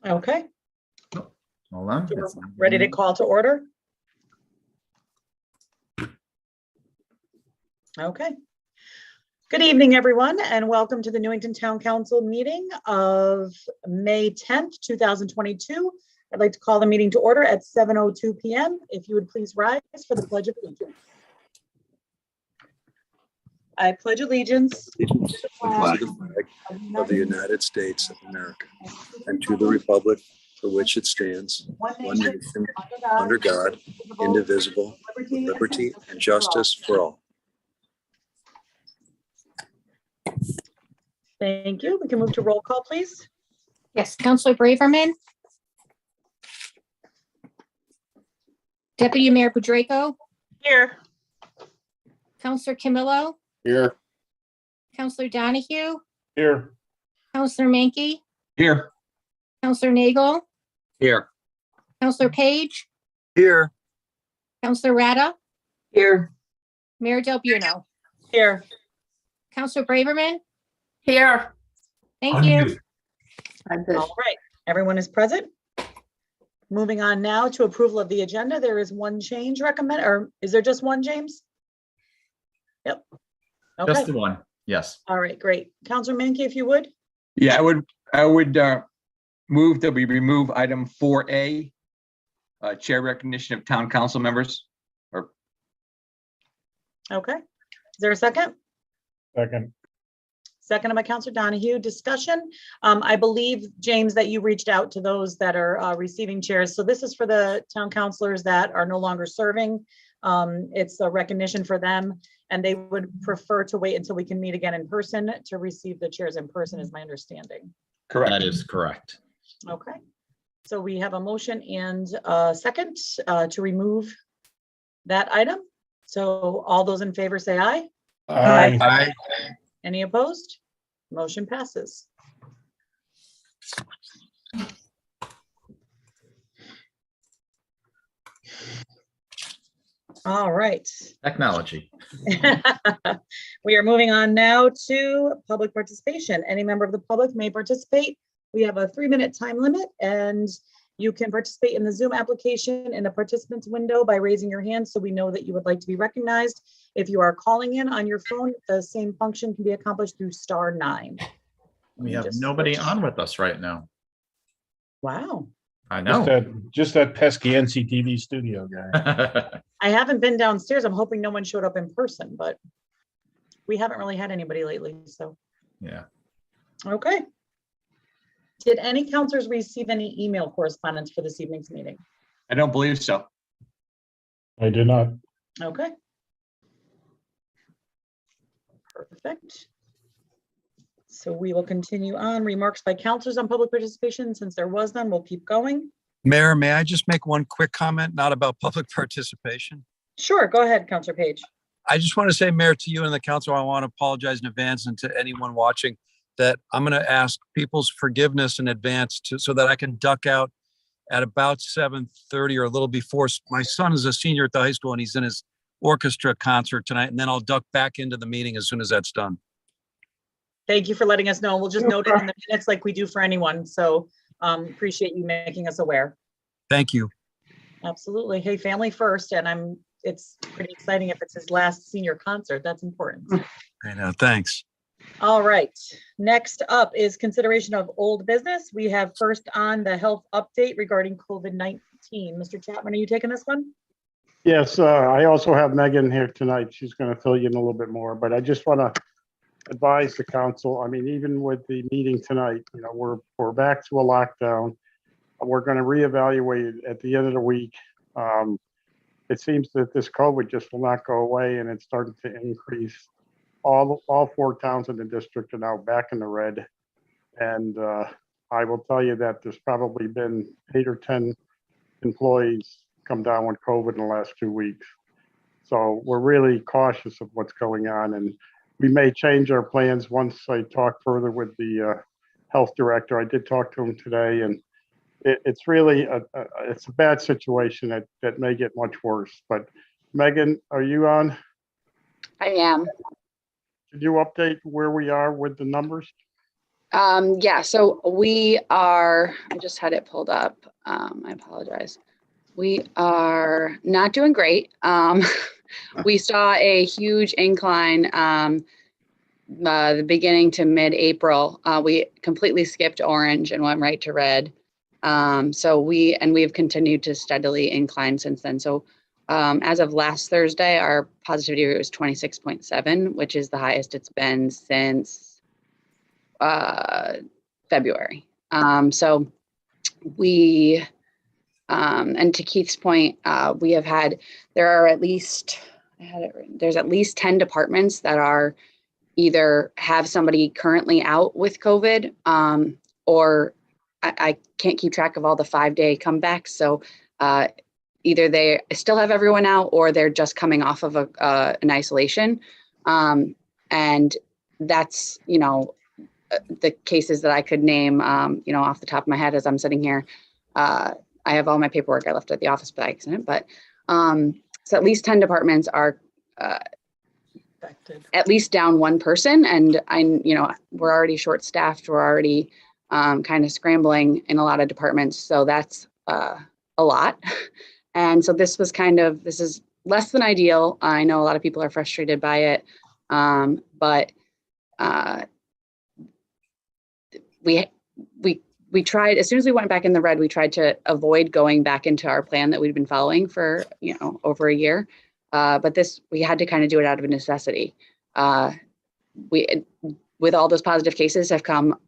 Okay, Hold on. we're ready to call to order. Okay. Good evening, everyone, and welcome to the Newington Town Council meeting of May 10th, 2022. I'd like to call the meeting to order at 7:02 p.m. If you would please rise for the Pledge of Allegiance. I pledge allegiance to the flag of the United States of America and to the republic for which it stands, one nation, under God, indivisible, with liberty and justice for all. Thank you. We can move to roll call, please. Yes, Councilor Braverman. Deputy Mayor Padraco, Here. Councilor Camillo, Here. Councilor Donahue, Here. Councilor Mankey, Here. Councilor Nagel, Here. Councilor Page, Here. Councilor Rada, Here. Mayor Del Buono, Here. Councilor Braverman. Here. Thank you. All right, everyone is present. Moving on now to approval of the agenda. There is one change recommended, or is there just one, James? Yep. Just Okay, the one. Yes. all right, great. Counselor Mankey, if you would. Yeah, I would move that we remove item 4A, chair recognition of town council members. Okay, is there a second? Second. Second by Counselor Donahue. Discussion. I believe, James, that you reached out to those that are receiving chairs. So this is for the town councilors that are no longer serving. It's a recognition for them, and they would prefer to wait until we can meet again in person to receive the chairs in person, is my understanding. Correct. That is correct. Okay, so we have a motion and a second to remove that item. So all those in favor say aye. Aye. Any opposed? Motion passes. All right. Technology. We are moving on now to public participation. Any member of the public may participate. We have a 3-minute time limit, and you can participate in the Zoom application in the participants window by raising your hand so we know that you would like to be recognized. If you are calling in on your phone, the same function can be accomplished through *9. We have nobody on with us right now. Wow. I know. Just that pesky NCTV studio guy. I haven't been downstairs. I'm hoping no one showed up in person, but we haven't really had anybody lately, so. Yeah. Okay. Did any counselors receive any email correspondence for this evening's meeting? I don't believe so. I did not. Okay. Perfect. So we will continue on. Remarks by counselors on public participation. Since there was none, we'll keep going. Mayor, may I just make one quick comment, not about public participation? Sure, go ahead, Counselor Page. I just want to say, Mayor, to you and the council, I want to apologize in advance, and to anyone watching, that I'm going to ask people's forgiveness in advance so that I can duck out at about 7:30 or a little before. My son is a senior at the high school and he's in his orchestra concert tonight, and then I'll duck back into the meeting as soon as that's done. Thank you for letting us know. We'll just note it in the minutes like we do for anyone. So appreciate you making us aware. Thank you. Absolutely. Hey, family first. And it's pretty exciting if it's his last senior concert. That's important. I know, thanks. All right. Next up is consideration of old business. We have first on the health update regarding COVID-19. Mr. Chapman, are you taking this one? Yes, I also have Megan here tonight. She's going to fill you in a little bit more, but I just want to advise the council. I mean, even with the meeting tonight, you know, we're back to a lockdown. We're going to reevaluate it at the end of the week. It seems that this COVID just will not go away, and it's starting to increase. All 4 towns in the district are now back in the red. And I will tell you that there's probably been 8 or 10 employees come down with COVID in the last 2 weeks. So we're really cautious of what's going on, and we may change our plans once I talk further with the health director. I did talk to him today, and it's really it's a bad situation that may get much worse. But Megan, are you on? I am. Could you update where we are with the numbers? Yeah, so we are, I just had it pulled up. I apologize. We are not doing great. We saw a huge incline the beginning to mid-April. We completely skipped orange and went right to red. So we've continued to steadily incline since then. So as of last Thursday, our positivity rate was 26.7, which is the highest it's been since February. So we, and to Keith's point, we have had, there are at least, I had it written, there's at least 10 departments that are either have somebody currently out with COVID, or I can't keep track of all the 5-day comebacks. So either they still have everyone out or they're just coming off of an isolation. And that's, you know, the cases that I could name, you know, off the top of my head as I'm sitting here. I have all my paperwork I left at the office by accident, but so at least 10 departments are at least down one person. And you know, we're already short staffed. We're already kind of scrambling in a lot of departments. So that's a lot. And so this is less than ideal. I know a lot of people are frustrated by it. But we tried, as soon as we went back in the red, we tried to avoid going back into our plan that we'd been following for, you know, over a year. But we had to kind of do it out of necessity. With all those positive cases have come,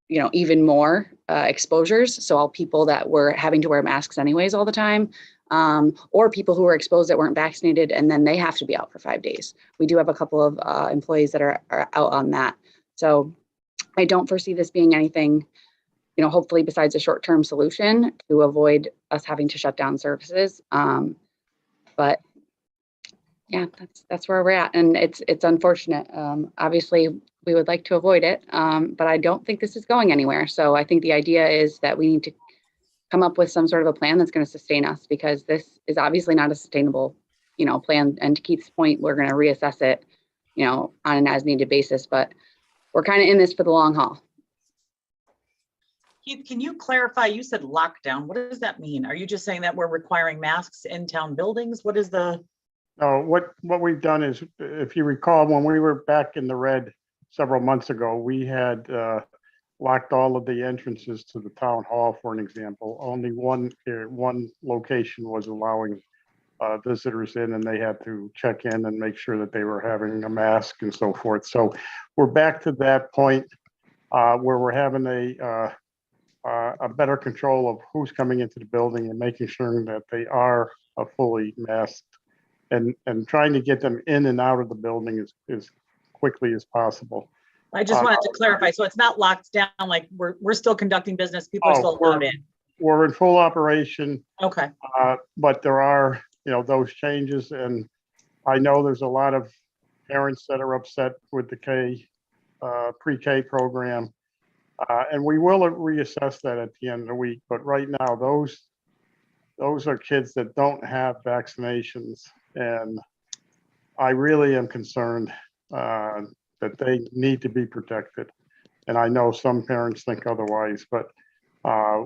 you know, even more exposures. So all people that were having to wear masks anyways all the time, or people who were exposed that weren't vaccinated, and then they have to be out for 5 days. We do have a couple of employees that are out on that. So I don't foresee this being anything, you know, hopefully besides a short-term solution to avoid us having to shut down services. But yeah, that's where we're at, and it's unfortunate. Obviously, we would like to avoid it, but I don't think this is going anywhere. So I think the idea is that we need to come up with some sort of a plan that's going to sustain us, because this is obviously not a sustainable, you know, plan. And to Keith's point, we're going to reassess it, you know, on an as-needed basis. But we're kind of in this for the long haul. Keith, can you clarify? You said lockdown. What does that mean? Are you just saying that we're requiring masks in town buildings? What is the? No, what we've done is, if you recall, when we were back in the red several months ago, we had locked all of the entrances to the town hall, for an example. Only one location was allowing visitors in, and they had to check in and make sure that they were having a mask and so forth. So we're back to that point where we're having a better control of who's coming into the building and making sure that they are fully masked, and trying to get them in and out of the building as quickly as possible. I just wanted to clarify. So it's not locked down, like we're still conducting business. People are still allowed in. We're in full operation. Okay. But there are, you know, those changes, and I know there's a lot of parents that are upset with the pre-K program. And we will reassess that at the end of the week. But right now, those are kids that don't have vaccinations. And I really am concerned that they need to be protected. And I know some parents think otherwise, but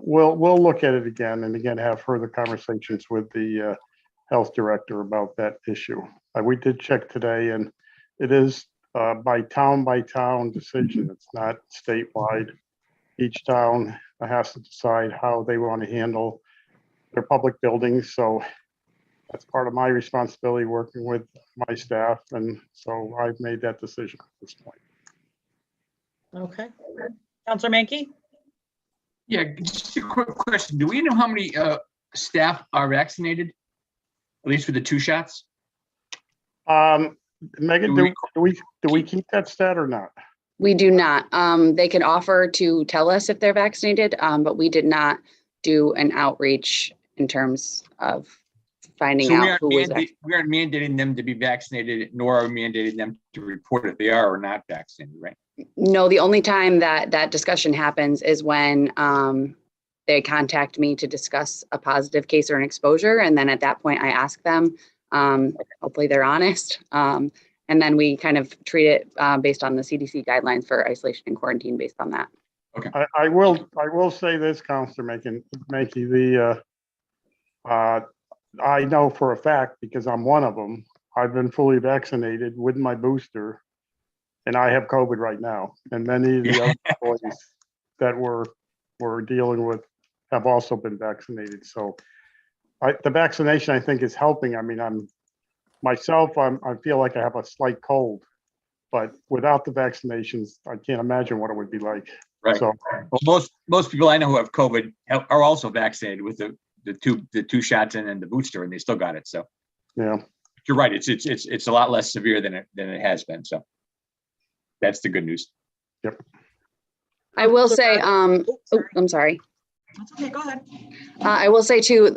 we'll look at it again and again have further conversations with the health director about that issue. We did check today, and it is by town decision. It's not statewide. Each town has to decide how they want to handle their public buildings. So that's part of my responsibility, working with my staff. And so I've made that decision at this point. Okay. Councilor Mankey? Yeah, just a quick question. Do we know how many staff are vaccinated, at least for the 2 shots? Megan, do we keep that stat or not? We do not. They can offer to tell us if they're vaccinated, but we did not do an outreach in terms of finding out who was vaccinated. We aren't mandating them to be vaccinated, nor are we mandating them to report if they are or not vaccinated, right? No, the only time that discussion happens is when they contact me to discuss a positive case or an exposure. And then at that point, I ask them, hopefully they're honest. And then we kind of treat it based on the CDC guidelines for isolation and quarantine based on that. I will say this, Counselor Mackey, I know for a fact, because I'm one of them, I've been fully vaccinated with my booster, and I have COVID right now. And many of the other employees that we're dealing with have also been vaccinated. So the vaccination, I think, is helping. I mean, I feel like I have a slight cold, but without the vaccinations, I can't imagine what it would be like. Right. So, Well, most people I know who have COVID are also vaccinated with the two shots and the booster, and they still got it. So yeah, you're right. It's a lot less severe than it has been. So that's the good news. Yep. I will say, I'm sorry. That's okay, go ahead. I will say too,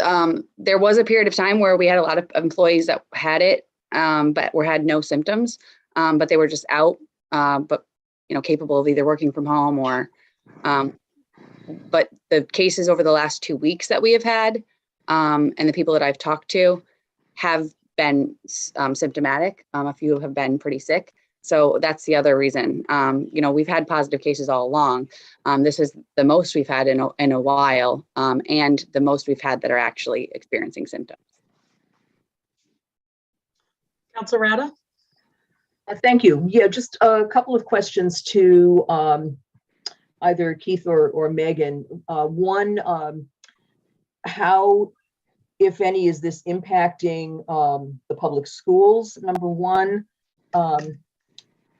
there was a period of time where we had a lot of employees that had it, but had no symptoms, but they were just out, but capable of either working from home or, but the cases over the last 2 weeks that we have had, and the people that I've talked to have been symptomatic. A few have been pretty sick. So that's the other reason. We've had positive cases all along. This is the most we've had in a while, and the most we've had that are actually experiencing symptoms. Councilor Rada? Thank you. Yeah, just a couple of questions to either Keith or Megan. One, how, if any, is this impacting the public schools? Number one,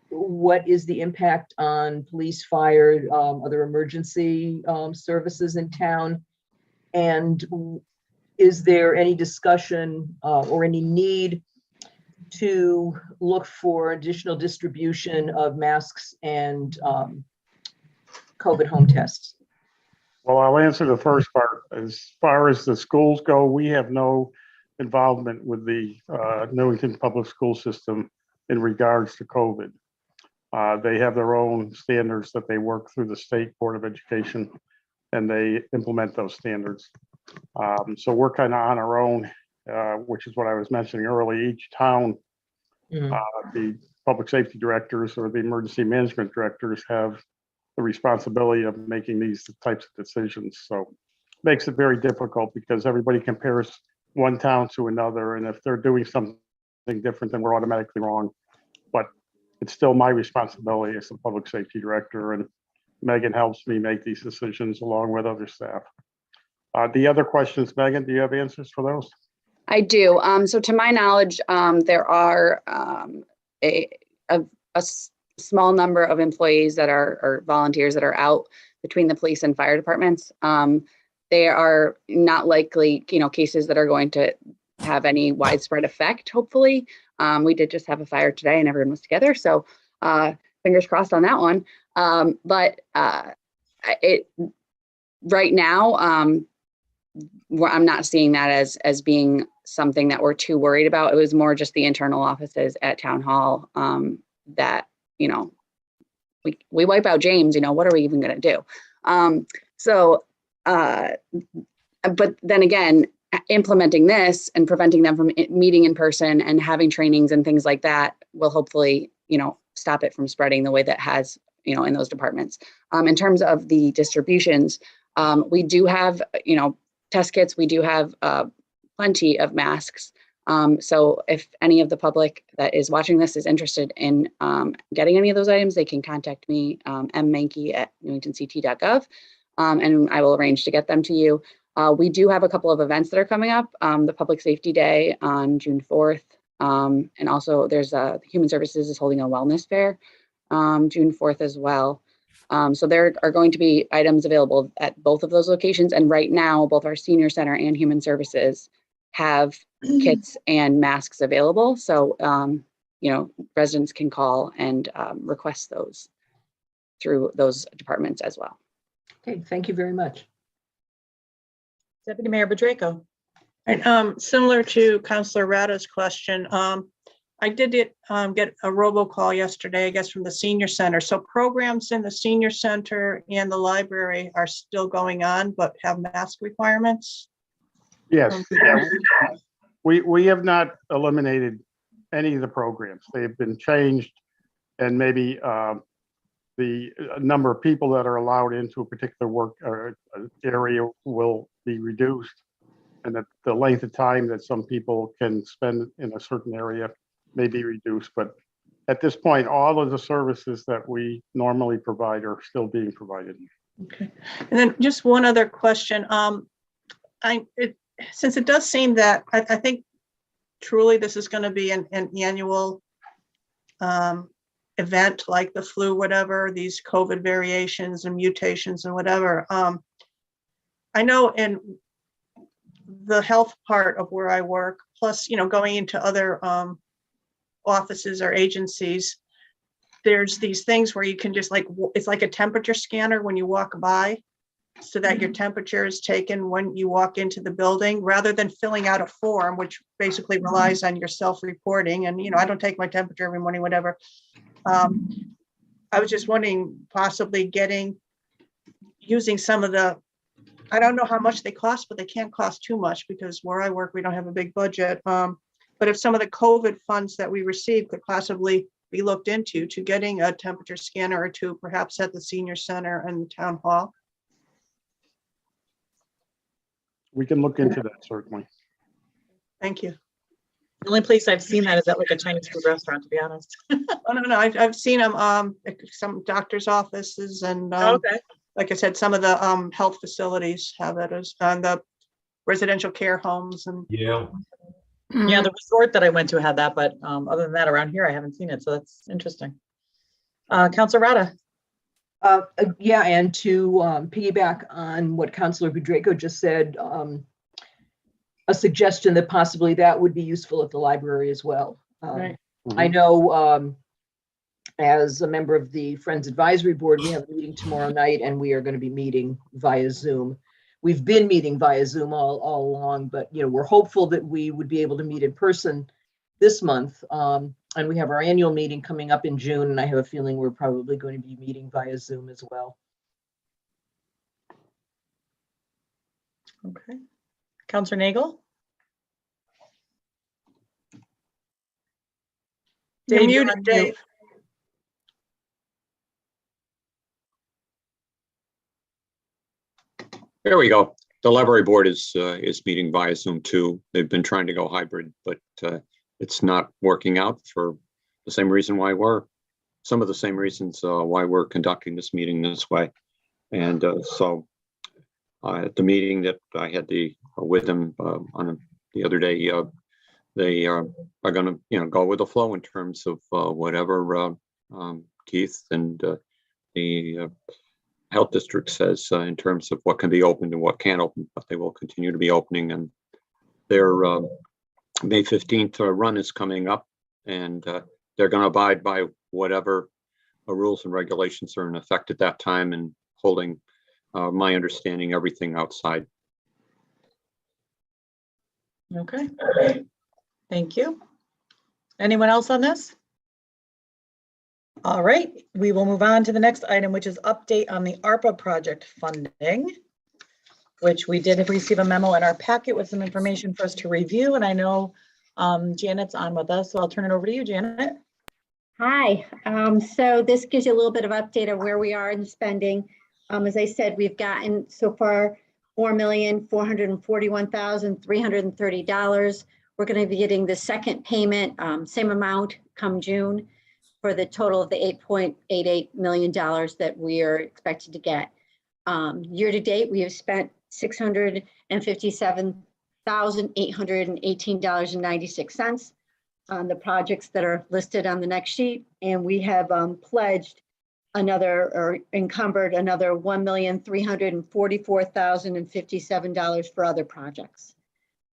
what is the impact on police, fire, other emergency services in town? And is there any discussion or any need to look for additional distribution of masks and COVID home tests? Well, I'll answer the first part. As far as the schools go, we have no involvement with the Newington public school system in regards to COVID. They have their own standards that they work through the State Board of Education, and they implement those standards. So we're kind of on our own, which is what I was mentioning earlier. Each town, the public safety directors or the emergency management directors have the responsibility of making these types of decisions. So it makes it very difficult because everybody compares one town to another, and if they're doing something different, then we're automatically wrong. But it's still my responsibility as the public safety director, and Megan helps me make these decisions along with other staff. The other questions, Megan, do you have answers for those? I do. So to my knowledge, there are a small number of employees that or volunteers that are out between the police and fire departments. They are not likely, cases that are going to have any widespread effect, hopefully. We did just have a fire today and everyone was together. So fingers crossed on that one. But right now, I'm not seeing that as being something that we're too worried about. It was more just the internal offices at Town Hall that, we wipe out James, what are we even going to do? But then again, implementing this and preventing them from meeting in person and having trainings and things like that will hopefully, stop it from spreading the way that has, in those departments. In terms of the distributions, we do have, test kits. We do have plenty of masks. So if any of the public that is watching this is interested in getting any of those items, they can contact me, mmankey@newingtonct.gov, and I will arrange to get them to you. We do have a couple of events that are coming up. The Public Safety Day on June 4th. And also there's Human Services is holding a wellness fair June 4th as well. So there are going to be items available at both of those locations. And right now, both our Senior Center and Human Services have kits and masks available. So, residents can call and request those through those departments as well. Okay, thank you very much. Deputy Mayor Bedrejko. And similar to Councilor Rada's question, I did get a robocall yesterday, I guess, from the Senior Center. So programs in the Senior Center and the library are still going on, but have mask requirements. Yes. Yeah. We have not eliminated any of the programs. They've been changed, and maybe the number of people that are allowed into a particular work area will be reduced, and that the length of time that some people can spend in a certain area may be reduced. But at this point, all of the services that we normally provide are still being provided. Okay. And then just one other question. Since it does seem that I think truly this is going to be an annual event like the flu, whatever, these COVID variations and mutations and whatever. I know in the health part of where I work, plus, going into other offices or agencies, there's these things where you can just it's like a temperature scanner when you walk by, so that your temperature is taken when you walk into the building, rather than filling out a form, which basically relies on your self-reporting. And, I don't take my temperature every morning, whatever. I was just wondering, possibly using some of the, I don't know how much they cost, but they can't cost too much, because where I work, we don't have a big budget. But if some of the COVID funds that we receive could possibly be looked into to getting a temperature scanner or two, perhaps at the senior center and the town hall. We can look into that, certainly. Thank you. The only place I've seen that is at like a Chinese food restaurant, to be honest. Oh, no, I've seen them at some doctor's offices, and Okay. like I said, some of the health facilities have it, as on the residential care homes. And Yeah, the resort that I went to had that, but other than that, around here, I haven't seen it. So that's interesting. Councilor Rada. Yeah, and to piggyback on what Councilor Budrako just said, a suggestion that possibly that would be useful at the library as well. Right. I know as a member of the Friends Advisory Board, we have a meeting tomorrow night, and we are going to be meeting via Zoom. We've been meeting via Zoom all along, but we're hopeful that we would be able to meet in person this month. And we have our annual meeting coming up in June, and I have a feeling we're probably going to be meeting via Zoom as well. Okay. Councilor Nagel. You're Dave, muted, on mute. Dave. There we go. The library board is meeting via Zoom too. They've been trying to go hybrid, but it's not working out for the same reason some of the same reasons why we're conducting this meeting this way. And so at the meeting that I had with them on the other day, they are going to go with the flow in terms of whatever Keith and the health district says in terms of what can be opened and what can't open, but they will continue to be opening. And their May 15th run is coming up, and they're going to abide by whatever rules and regulations are in effect at that time, and holding my understanding everything outside. Okay. Thank you. Anyone else on this? All right, we will move on to the next item, which is update on the ARPA project funding, which we did receive a memo in our packet with some information for us to review. And I know Janet's on with us, so I'll turn it over to you, Janet. Hi, so this gives you a little bit of update of where we are in spending. As I said, we've gotten so far $4,441,330. We're going to be getting the second payment, same amount come June, for the total of the $8.88 million that we are expected to get. Year to date, we have spent $657,818.96 on the projects that are listed on the next sheet. And we have pledged or encumbered another $1,344,057 for other projects.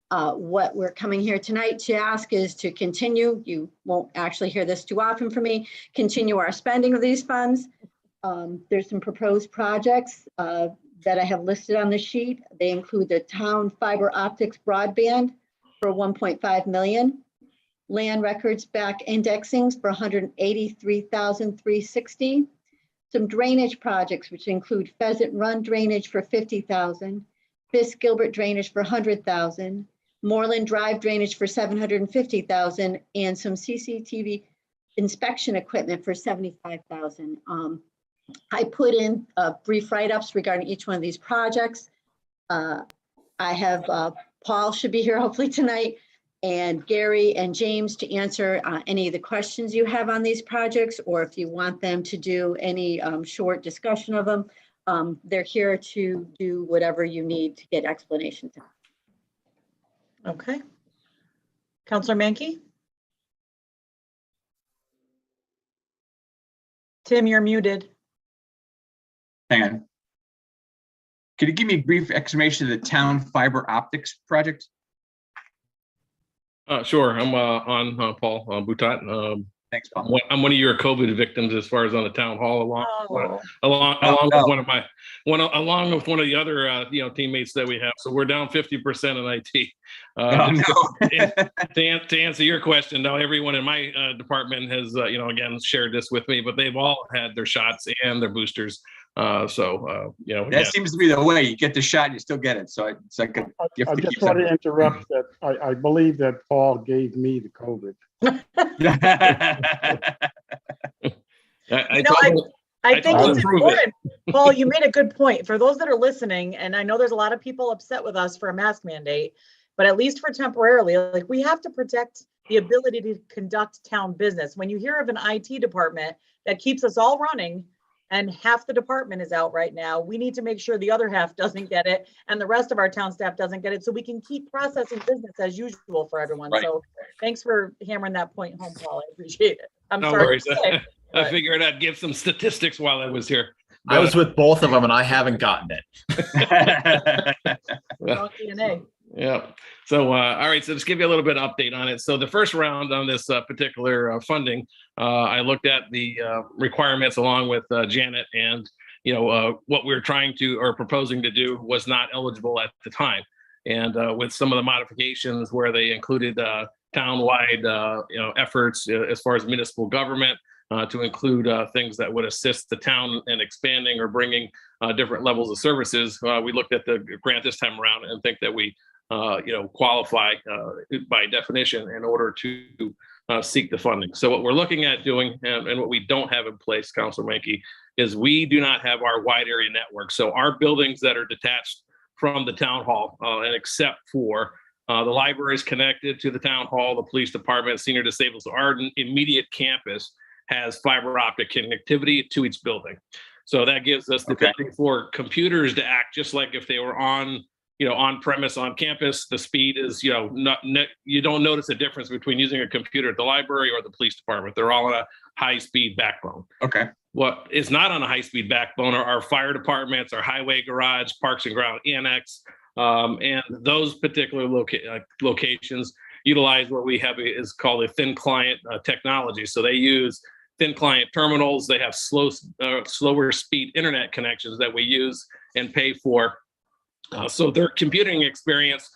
What we're coming here tonight to ask is to continue, you won't actually hear this too often from me, continue our spending of these funds. There's some proposed projects that I have listed on the sheet. They include the town fiber optics broadband for $1.5 million, land records back indexings for $183,360, some drainage projects, which include Pheasant Run drainage for $50,000, Fisk Gilbert drainage for $100,000, Moreland Drive drainage for $750,000, and some CCTV inspection equipment for $75,000. I put in brief write-ups regarding each one of these projects. I have Paul should be here hopefully tonight, and Gary and James to answer any of the questions you have on these projects, or if you want them to do any short discussion of them. They're here to do whatever you need to get explanations. Okay. Counselor Mankey? Tim, you're muted. Hang on. Could you give me a brief explanation of the town fiber optics project? Sure. I'm on Paul Boutot. Thanks, Paul. I'm one of your COVID victims as far as on the town hall, along with one of the other teammates that we have. So we're down 50% in IT. To answer your question, now everyone in my department has again shared this with me, but they've all had their shots and their boosters. That seems to be the way. You get the shot, you still get it. So it's like I just want to interrupt that. I believe that Paul gave me the COVID. I think it's important. Paul, you made a good point. For those that are listening, and I know there's a lot of people upset with us for a mask mandate, but at least for temporarily, like, we have to protect the ability to conduct town business. When you hear of an IT department that keeps us all running and half the department is out right now, we need to make sure the other half doesn't get it and the rest of our town staff doesn't get it, so we can keep processing business as usual for everyone. Right. So thanks for hammering that point home, Paul. I appreciate it. No worries. I figured I'd give some statistics while I was here. I was with both of them and I haven't gotten it. DNA. Yeah. So, all right. So just give you a little bit of update on it. So the first round on this particular funding, I looked at the requirements along with Janet, and what we were trying to or proposing to do was not eligible at the time. And with some of the modifications where they included town-wide efforts as far as municipal government, to include things that would assist the town in expanding or bringing different levels of services. We looked at the grant this time around and think that we qualify by definition in order to seek the funding. So what we're looking at doing, and what we don't have in place, Councilor Mankey, is we do not have our wide area network. So our buildings that are detached from the town hall, and except for the library is connected to the town hall, the police department, senior disabled. So our immediate campus has fiber optic connectivity to each building. So that gives us the ability for computers to act just like if they were on premise on campus. The speed is, you don't notice a difference between using a computer at the library or the police department. They're all on a high speed backbone. Okay. What is not on a high speed backbone are our fire departments, our highway garage, parks and ground annex, and those particular locations utilize what we have is called a thin client technology. So they use thin client terminals. They have slower speed internet connections that we use and pay for. So their computing experience,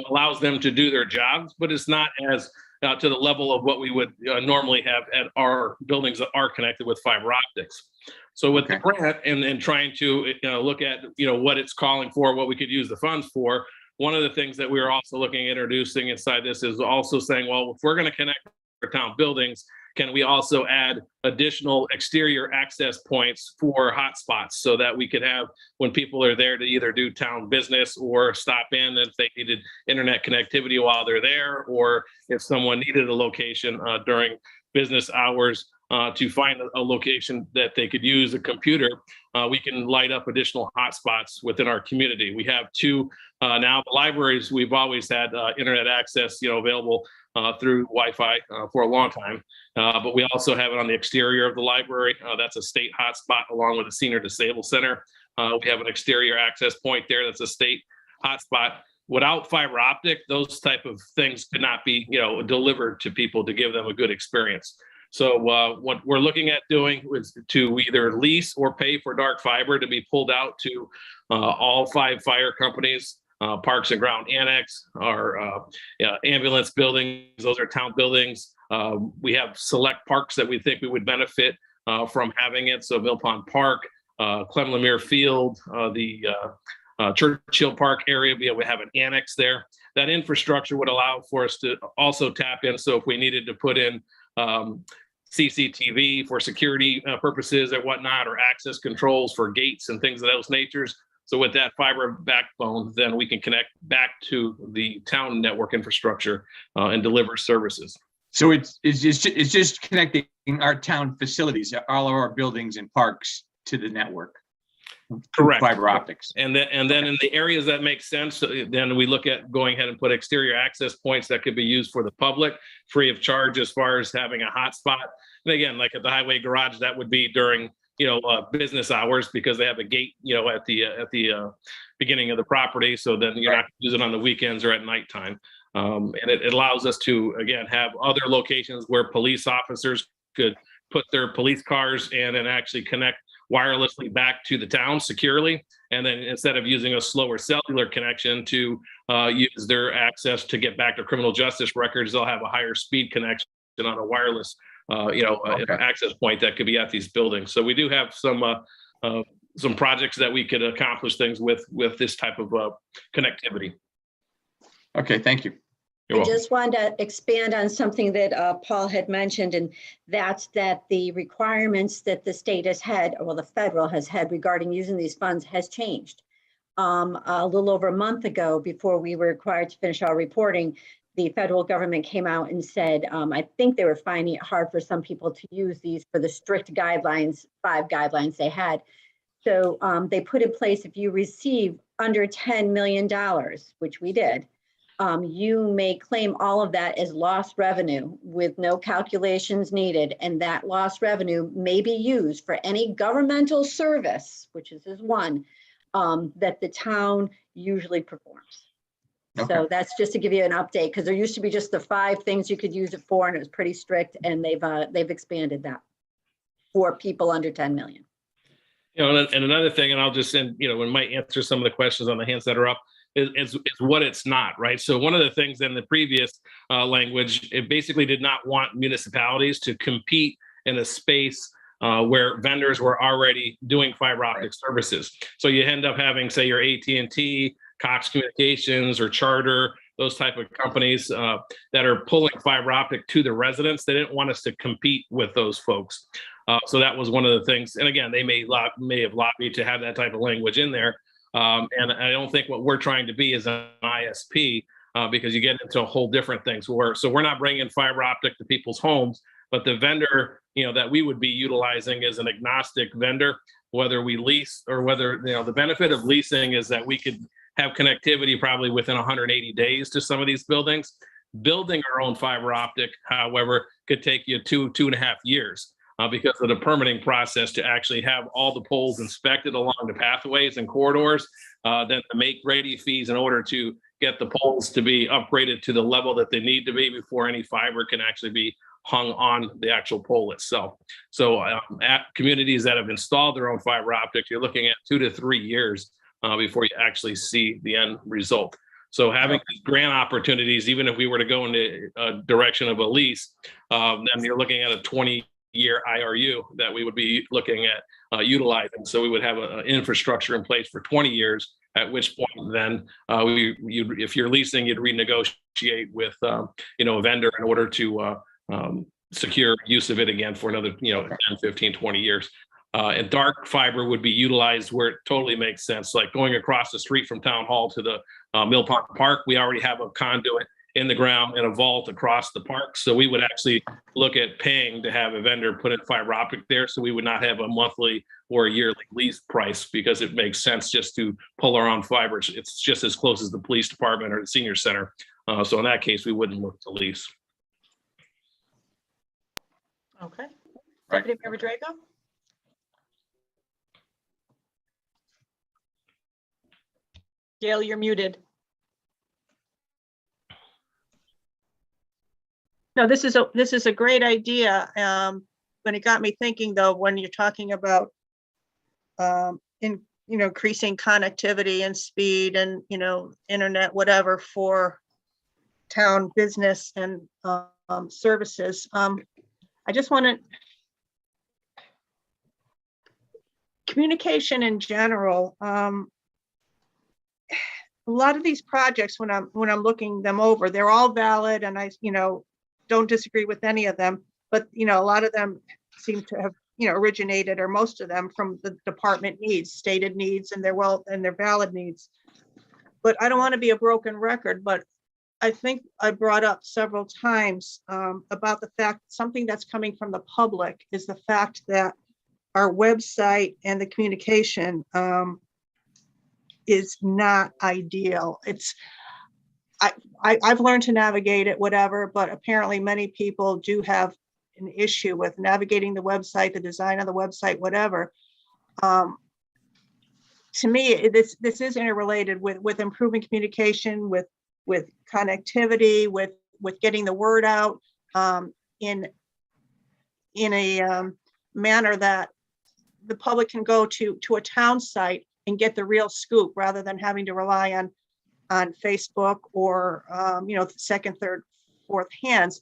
allows them to do their jobs, but it's not as to the level of what we would normally have at our buildings that are connected with fiber optics. So with the grant and trying to look at what it's calling for, what we could use the funds for, one of the things that we are also looking at introducing inside this is also saying, well, if we're going to connect our town buildings, can we also add additional exterior access points for hotspots so that we could have, when people are there to either do town business or stop in if they needed internet connectivity while they're there, or if someone needed a location during business hours to find a location that they could use a computer, we can light up additional hotspots within our community. We have two now. The libraries, we've always had internet access available through Wi-Fi for a long time. But we also have it on the exterior of the library. That's a state hotspot along with the Senior Disabled Center. We have an exterior access point there. That's a state hotspot. Without fiber optic, those type of things could not be, delivered to people to give them a good experience. So what we're looking at doing is to either lease or pay for dark fiber to be pulled out to all 5 fire companies, Parks and Ground Annex, our ambulance buildings. Those are town buildings. We have select parks that we think we would benefit from having it. So Mill Pond Park, Clem Lemire Field, the Churchill Park area, we have an annex there. that infrastructure would allow for us to also tap in. So if we needed to put in CCTV for security purposes and whatnot, or access controls for gates and things of those natures. So with that fiber backbone, then we can connect back to the town network infrastructure and deliver services. So it's just connecting our town facilities, all of our buildings and parks to the network. Correct. Fiber optics. And then in the areas that make sense, then we look at going ahead and put exterior access points that could be used for the public free of charge, as far as having a hotspot. And again, like at the highway garage, that would be during business hours, because they have a gate at the beginning of the property. So then you're not using it on the weekends or at nighttime. And it allows us to, again, have other locations where police officers could put their police cars in and actually connect wirelessly back to the town securely. And then instead of using a slower cellular connection to use their access to get back to criminal justice records, they'll have a higher speed connection on a wireless access point that could be at these buildings. So we do have some projects that we could accomplish things with this type of connectivity. Okay, thank you. I just wanted to expand on something that Paul had mentioned, and that's that the requirements that the state has had, well, the federal has had regarding using these funds has changed. A little over a month ago, before we were required to finish our reporting, the federal government came out and said, I think they were finding it hard for some people to use these for the strict guidelines, 5 guidelines they had. So they put in place, if you receive under $10 million, which we did, you may claim all of that as lost revenue with no calculations needed. And that lost revenue may be used for any governmental service, which is one, that the town usually performs. Okay. So that's just to give you an update, because there used to be just the 5 things you could use it for, and it was pretty strict, and they've expanded that for people under 10 million. And another thing, and I'll just send, we might answer some of the questions on the hands that are up, is what it's not, right? So one of the things in the previous language, it basically did not want municipalities to compete in a space where vendors were already doing fiber optic services. So you end up having, say, your AT&T, Cox Communications, or Charter, those type of companies that are pulling fiber optic to the residents. They didn't want us to compete with those folks. So that was one of the things. And again, they may have lobbied to have that type of language in there. And I don't think what we're trying to be is an ISP, because you get into a whole different things. So we're not bringing fiber optic to people's homes, but the vendor, that we would be utilizing is an agnostic vendor, whether we lease or whether, the benefit of leasing is that we could have connectivity probably within 180 days to some of these buildings. Building our own fiber optic, however, could take you 2.5 years. Because of the permitting process to actually have all the poles inspected along the pathways and corridors, then the make ready fees in order to get the poles to be upgraded to the level that they need to be before any fiber can actually be hung on the actual pole itself. So at communities that have installed their own fiber optic, you're looking at 2 to 3 years before you actually see the end result. So having these grant opportunities, even if we were to go in the direction of a lease, then you're looking at a 20-year IRU that we would be looking at utilizing. So we would have an infrastructure in place for 20 years, at which point then if you're leasing, you'd renegotiate with a vendor in order to secure use of it again for another 10, 15, 20 years. And dark fiber would be utilized where it totally makes sense, like going across the street from Town Hall to the Mill Pond Park. We already have a conduit in the ground and a vault across the park. So we would actually look at paying to have a vendor put in fiber optic there. So we would not have a monthly or a yearly lease price, because it makes sense just to pull our own fibers. It's just as close as the police department or the senior center. So in that case, we wouldn't look to lease. Okay. Right. Deputy Mayor Drago? Gail, you're muted. No, this is a great idea. But it got me thinking, though, when you're talking about increasing connectivity and speed and internet, whatever, for town business and services. I just want to communication in general. A lot of these projects, when I'm looking them over, they're all valid, and I, don't disagree with any of them. But a lot of them seem to have, originated, or most of them, from the department needs, stated needs, and their valid needs. But I don't want to be a broken record, but I think I brought up several times about the fact something that's coming from the public is the fact that our website and the communication is not ideal. I've learned to navigate it, whatever, but apparently many people do have an issue with navigating the website, the design of the website, whatever. To me, this is interrelated with improving communication, with connectivity, with getting the word out in a manner that the public can go to a town site and get the real scoop, rather than having to rely on Facebook or second, third, fourth hands.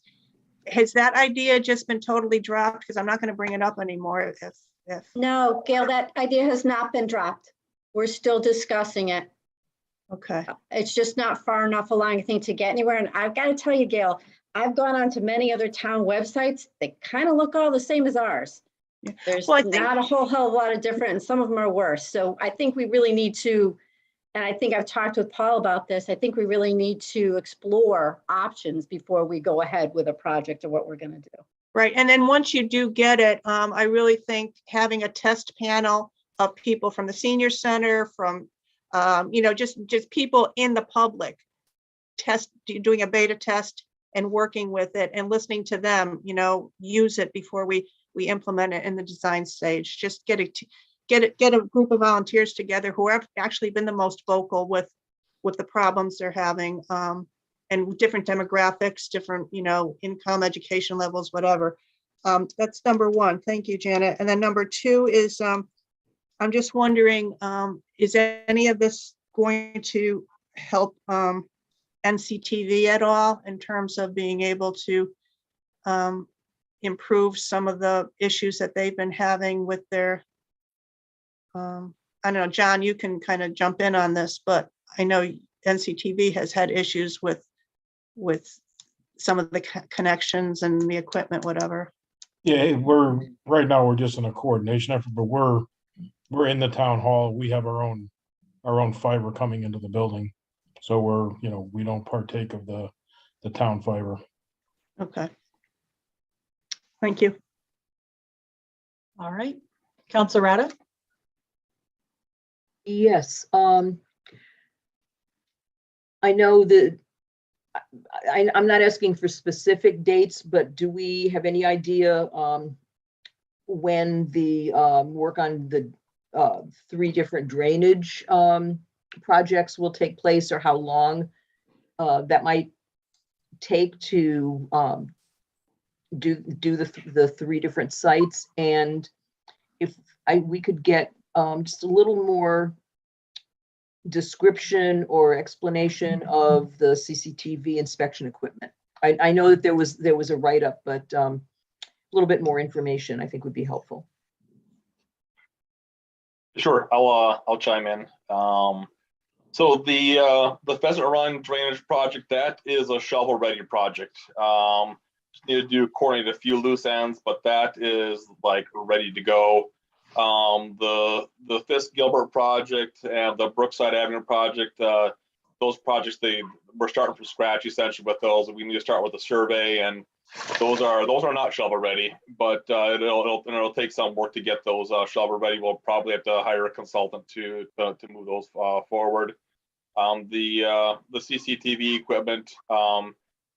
Has that idea just been totally dropped? Because I'm not going to bring it up anymore. If No, Gail, that idea has not been dropped. We're still discussing it. okay, It's just not far enough along, I think, to get anywhere. And I've got to tell you, Gail, I've gone on to many other town websites. They kind of look all the same as ours. Yeah. There's Well, I think- not a whole hell of a lot of different, and some of them are worse. So I think we really need to, and I think I've talked with Paul about this, I think we really need to explore options before we go ahead with a project or what we're going to do. right. And then once you do get it, I really think having a test panel of people from the senior center, from just people in the public, doing a beta test and working with it and listening to them, use it before we implement it in the design stage. Just get a group of volunteers together who have actually been the most vocal with the problems they're having, and different demographics, different, income, education levels, whatever. That's number one. Thank you, Janet. And then number two is, I'm just wondering, is any of this going to help NCTV at all in terms of being able to improve some of the issues that they've been having with their, I don't know, John, you can kind of jump in on this, but I know NCTV has had issues with some of the connections and the equipment, whatever. Yeah, right now we're just in a coordination effort, but we're in the town hall. We have our own fiber coming into the building. So we don't partake of the town fiber. Okay. Thank you. All right. Counselor Rada? Yes, I know that I'm not asking for specific dates, but do we have any idea when the work on the 3 different drainage projects will take place, or how long that might take to do the 3 different sites? And if we could get just a little more description or explanation of the CCTV inspection equipment. I know that there was a write-up, but a little bit more information I think would be helpful. Sure, I'll chime in. So the Pheasant Run drainage project, that is a shovel-ready project. Just need to do coordinate a few loose ends, but that is like ready to go. The Fisk Gilbert project and the Brookside Avenue project, those projects, we're starting from scratch essentially with those. We need to start with a survey, and those are not shovel ready, but it'll take some work to get those shovel ready. We'll probably have to hire a consultant to move those forward. The CCTV equipment,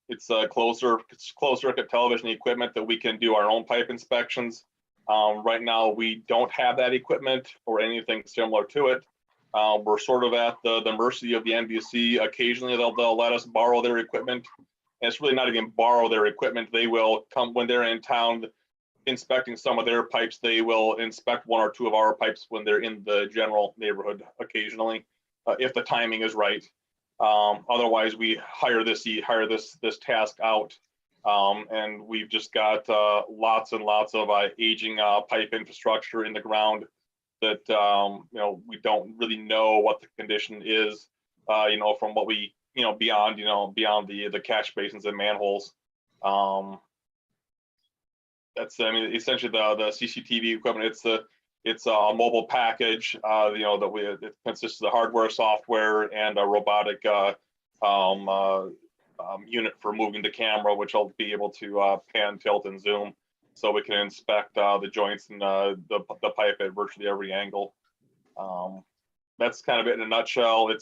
it's closed circuit television equipment that we can do our own pipe inspections. Right now, we don't have that equipment or anything similar to it. We're sort of at the mercy of the NBC. Occasionally, they'll let us borrow their equipment. And it's really not even borrow their equipment. They will come when they're in town inspecting some of their pipes. They will inspect 1 or 2 of our pipes when they're in the general neighborhood occasionally, if the timing is right. Otherwise, we hire this task out. And we've just got lots and lots of aging pipe infrastructure in the ground that we don't really know what the condition is. from what we, beyond the catch basins and manholes. That's, essentially the CCTV equipment. It's a mobile package, it consists of the hardware, software, and a robotic unit for moving the camera, which will be able to pan, tilt, and zoom, so we can inspect the joints and the pipe at virtually every angle. That's kind of it in a nutshell.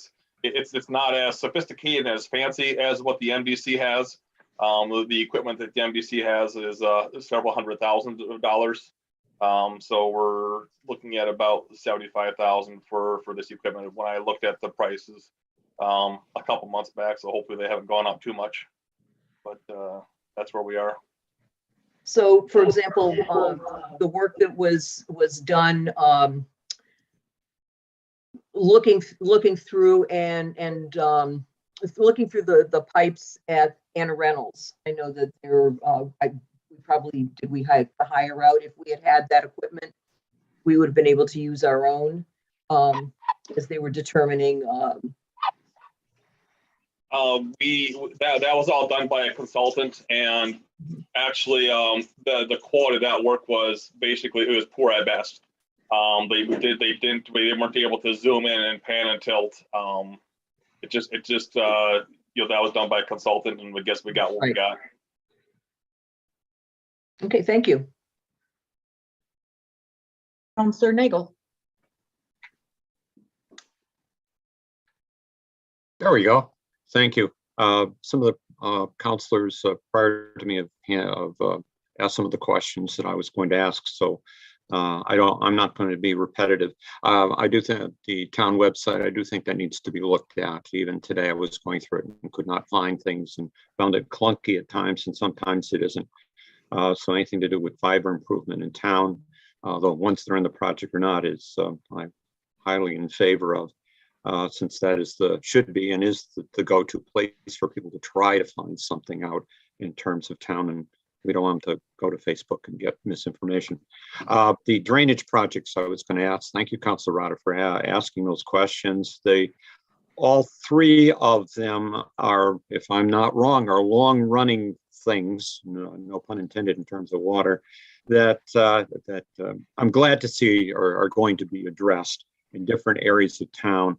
It's not as sophisticated and as fancy as what the MDC has. The equipment that the MDC has is several $100,000. So we're looking at about $75,000 for this equipment when I looked at the prices a couple months back. So hopefully they haven't gone up too much, but that's where we are. So, for example, the work that was done, looking through and looking through the pipes at Anna Reynolds. I know that there, we had to hire out. If we had that equipment, we would have been able to use our own, as they were determining. That was all done by a consultant, and actually the quality of that work was basically, it was poor at best. They weren't able to zoom in and pan and tilt. It just that was done by a consultant, and I guess we got what we got. Okay, thank you. Counselor Nagel. There we go. Thank you. Some of the counselors prior to me have asked some of the questions that I was going to ask, so I'm not going to be repetitive. I do think the town website, I do think that needs to be looked at. Even today, I was going through it and could not find things and found it clunky at times, and sometimes it isn't. So anything to do with fiber improvement in town, though once they're in the project or not, is I'm highly in favor of. Since that is should be and is the go-to place for people to try to find something out in terms of town, and we don't want them to go to Facebook and get misinformation. The drainage projects I was going to ask, thank you, Councilor Rada, for asking those questions. All three of them are, if I'm not wrong, are long-running things, no pun intended, in terms of water, that I'm glad to see are going to be addressed in different areas of town.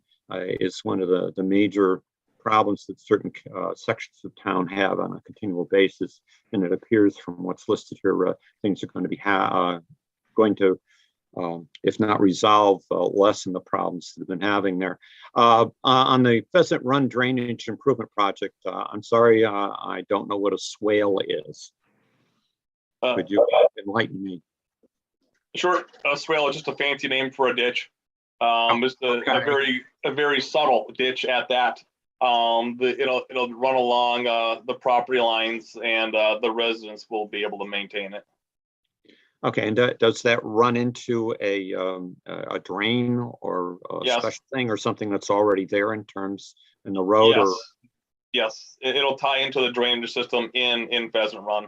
Is one of the major problems that certain sections of town have on a continual basis, and it appears from what's listed here, things are going to be if not resolve, lessen the problems that have been having there. On the Pheasant Run Drainage Improvement Project, I'm sorry, I don't know what a swale is. Could you enlighten me? Sure, a swale is just a fancy name for a ditch. Just a very subtle ditch at that. It'll run along the property lines, and the residents will be able to maintain it. Okay, and does that run into a drain or a special thing, or something that's already there in the road? Yes. Or Yes, it'll tie into the drainage system in Pheasant Run.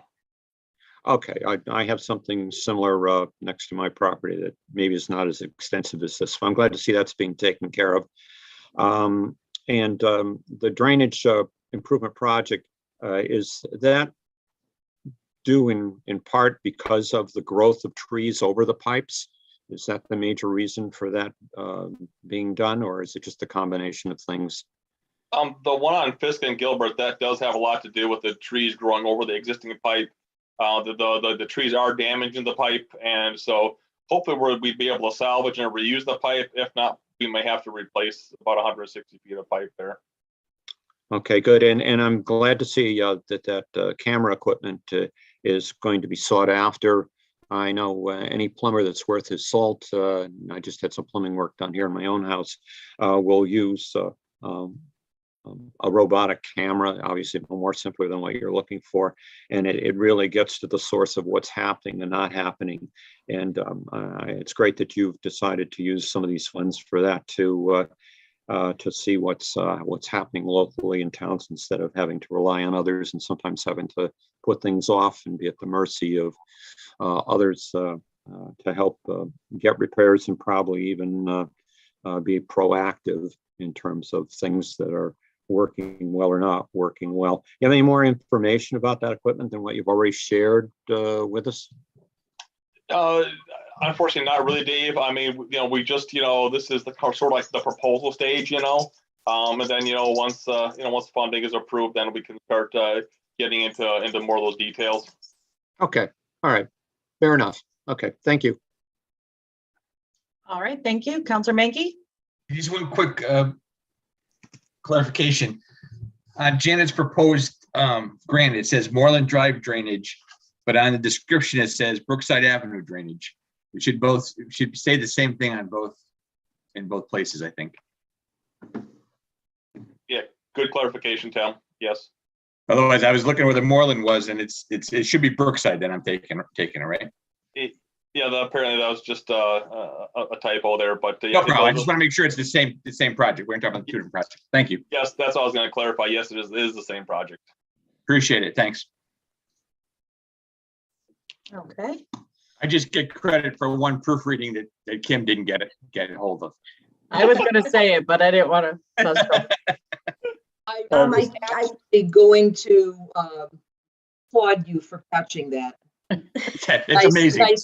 Okay, I have something similar next to my property that maybe is not as extensive as this. So I'm glad to see that's being taken care of. And the drainage improvement project, is that due in part because of the growth of trees over the pipes? Is that the major reason for that being done, or is it just a combination of things? The one on Fisk and Gilbert, that does have a lot to do with the trees growing over the existing pipe. The trees are damaging the pipe, and so hopefully we'd be able to salvage and reuse the pipe. If not, we may have to replace about 160 feet of pipe there. Okay, good. And I'm glad to see that camera equipment is going to be sought after. I know any plumber that's worth his salt, I just had some plumbing work done here in my own house, will use a robotic camera, obviously more simpler than what you're looking for. And it really gets to the source of what's happening and not happening. And it's great that you've decided to use some of these funds for that to see what's happening locally in towns, instead of having to rely on others and sometimes having to put things off and be at the mercy of others to help get repairs and probably even be proactive in terms of things that are working well or not working well. You have any more information about that equipment than what you've already shared with us? Unfortunately, not really, Dave. I mean, we just, this is the sort of like the proposal stage, and then, once funding is approved, then we can start getting into more of those details. Okay. All right. Fair enough. Okay. Thank you. All right, thank you. Counselor Menke? Just one quick clarification. On Janet's proposed grant, it says Moreland Drive drainage, but on the description, it says Brookside Avenue drainage. It should say the same thing in both places, I think. Yeah, good clarification, Tim. Yes. Otherwise, I was looking where the Moreland was, and it should be Brookside. Then I'm taking it, right? Yeah, apparently that was just a typo there, but No problem. I just want to make sure it's the same project. We're talking about two different projects. Thank you. Yes, that's what I was going to clarify. Yes, it is the same project. Appreciate it. Thanks. Okay. I just get credit for one proofreading that Kim didn't get a hold of. I was going to say it, but I didn't want to. I'm actually going to applaud you for catching that. It's amazing. Nice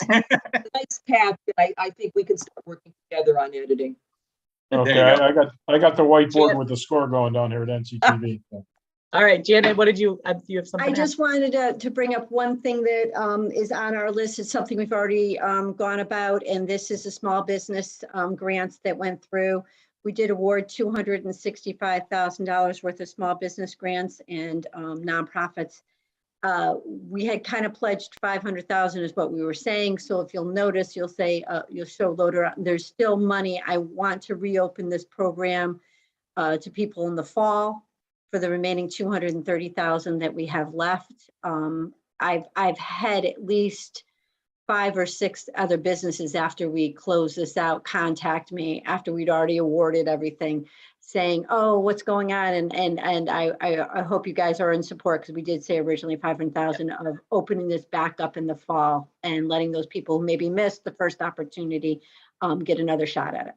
catch. I think we can start working together on editing. Okay, I got the whiteboard with the score going down here at NCTV. All right, Janet, what did you have something? I just wanted to bring up one thing that is on our list. It's something we've already gone about, and this is the small business grants that went through. We did award $265,000 worth of small business grants and nonprofits. We had kind of pledged 500,000 is what we were saying. So if you'll notice, you'll show loader, there's still money. I want to reopen this program to people in the fall for the remaining 230,000 that we have left. I've had at least 5 or 6 other businesses after we close this out contact me after we'd already awarded everything, saying, "Oh, what's going on?" And I hope you guys are in support, because we did say originally 500,000 of opening this back up in the fall and letting those people who maybe missed the first opportunity get another shot at it.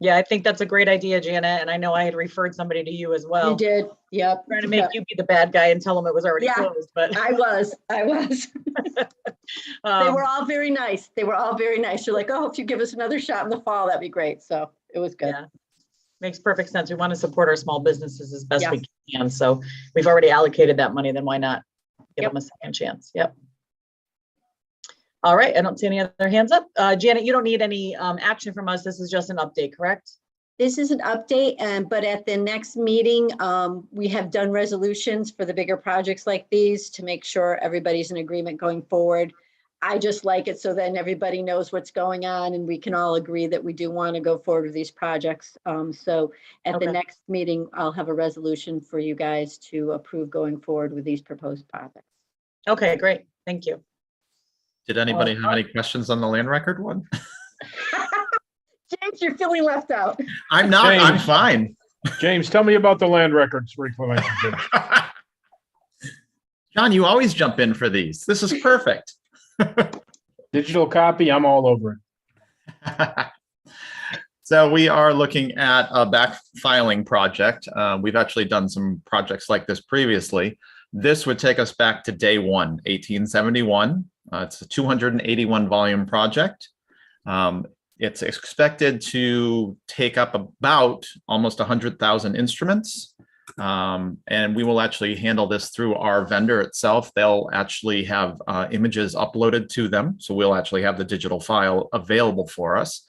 Yeah, I think that's a great idea, Janet. And I know I had referred somebody to you as well. You did. Yep. Trying to make you be the bad guy and tell them it was already closed, but I was. They were all very nice. They're like, "Oh, if you give us another shot in the fall, that'd be great." So it was good. Yeah. Makes perfect sense. We want to support our small businesses as best we can. So we've already allocated that money, then why not give them a second chance? Yep. All right, I don't see any other hands up. Janet, you don't need any action from us. This is just an update, correct? This is an update, but at the next meeting, we have done resolutions for the bigger projects like these to make sure everybody's in agreement going forward. I just like it so then everybody knows what's going on and we can all agree that we do want to go forward with these projects. So at the next meeting, I'll have a resolution for you guys to approve going forward with these proposed projects. Okay, great. Thank you. Did anybody have any questions on the land record one? James, you're feeling left out. I'm not. James. I'm fine. James, tell me about the land records reclamation. John, you always jump in for these. This is perfect. Digital copy, I'm all over it. So we are looking at a backfiling project. We've actually done some projects like this previously. This would take us back to day one, 1871. It's a 281 volume project. It's expected to take up about almost 100,000 instruments. And we will actually handle this through our vendor itself. They'll actually have images uploaded to them. So we'll actually have the digital file available for us.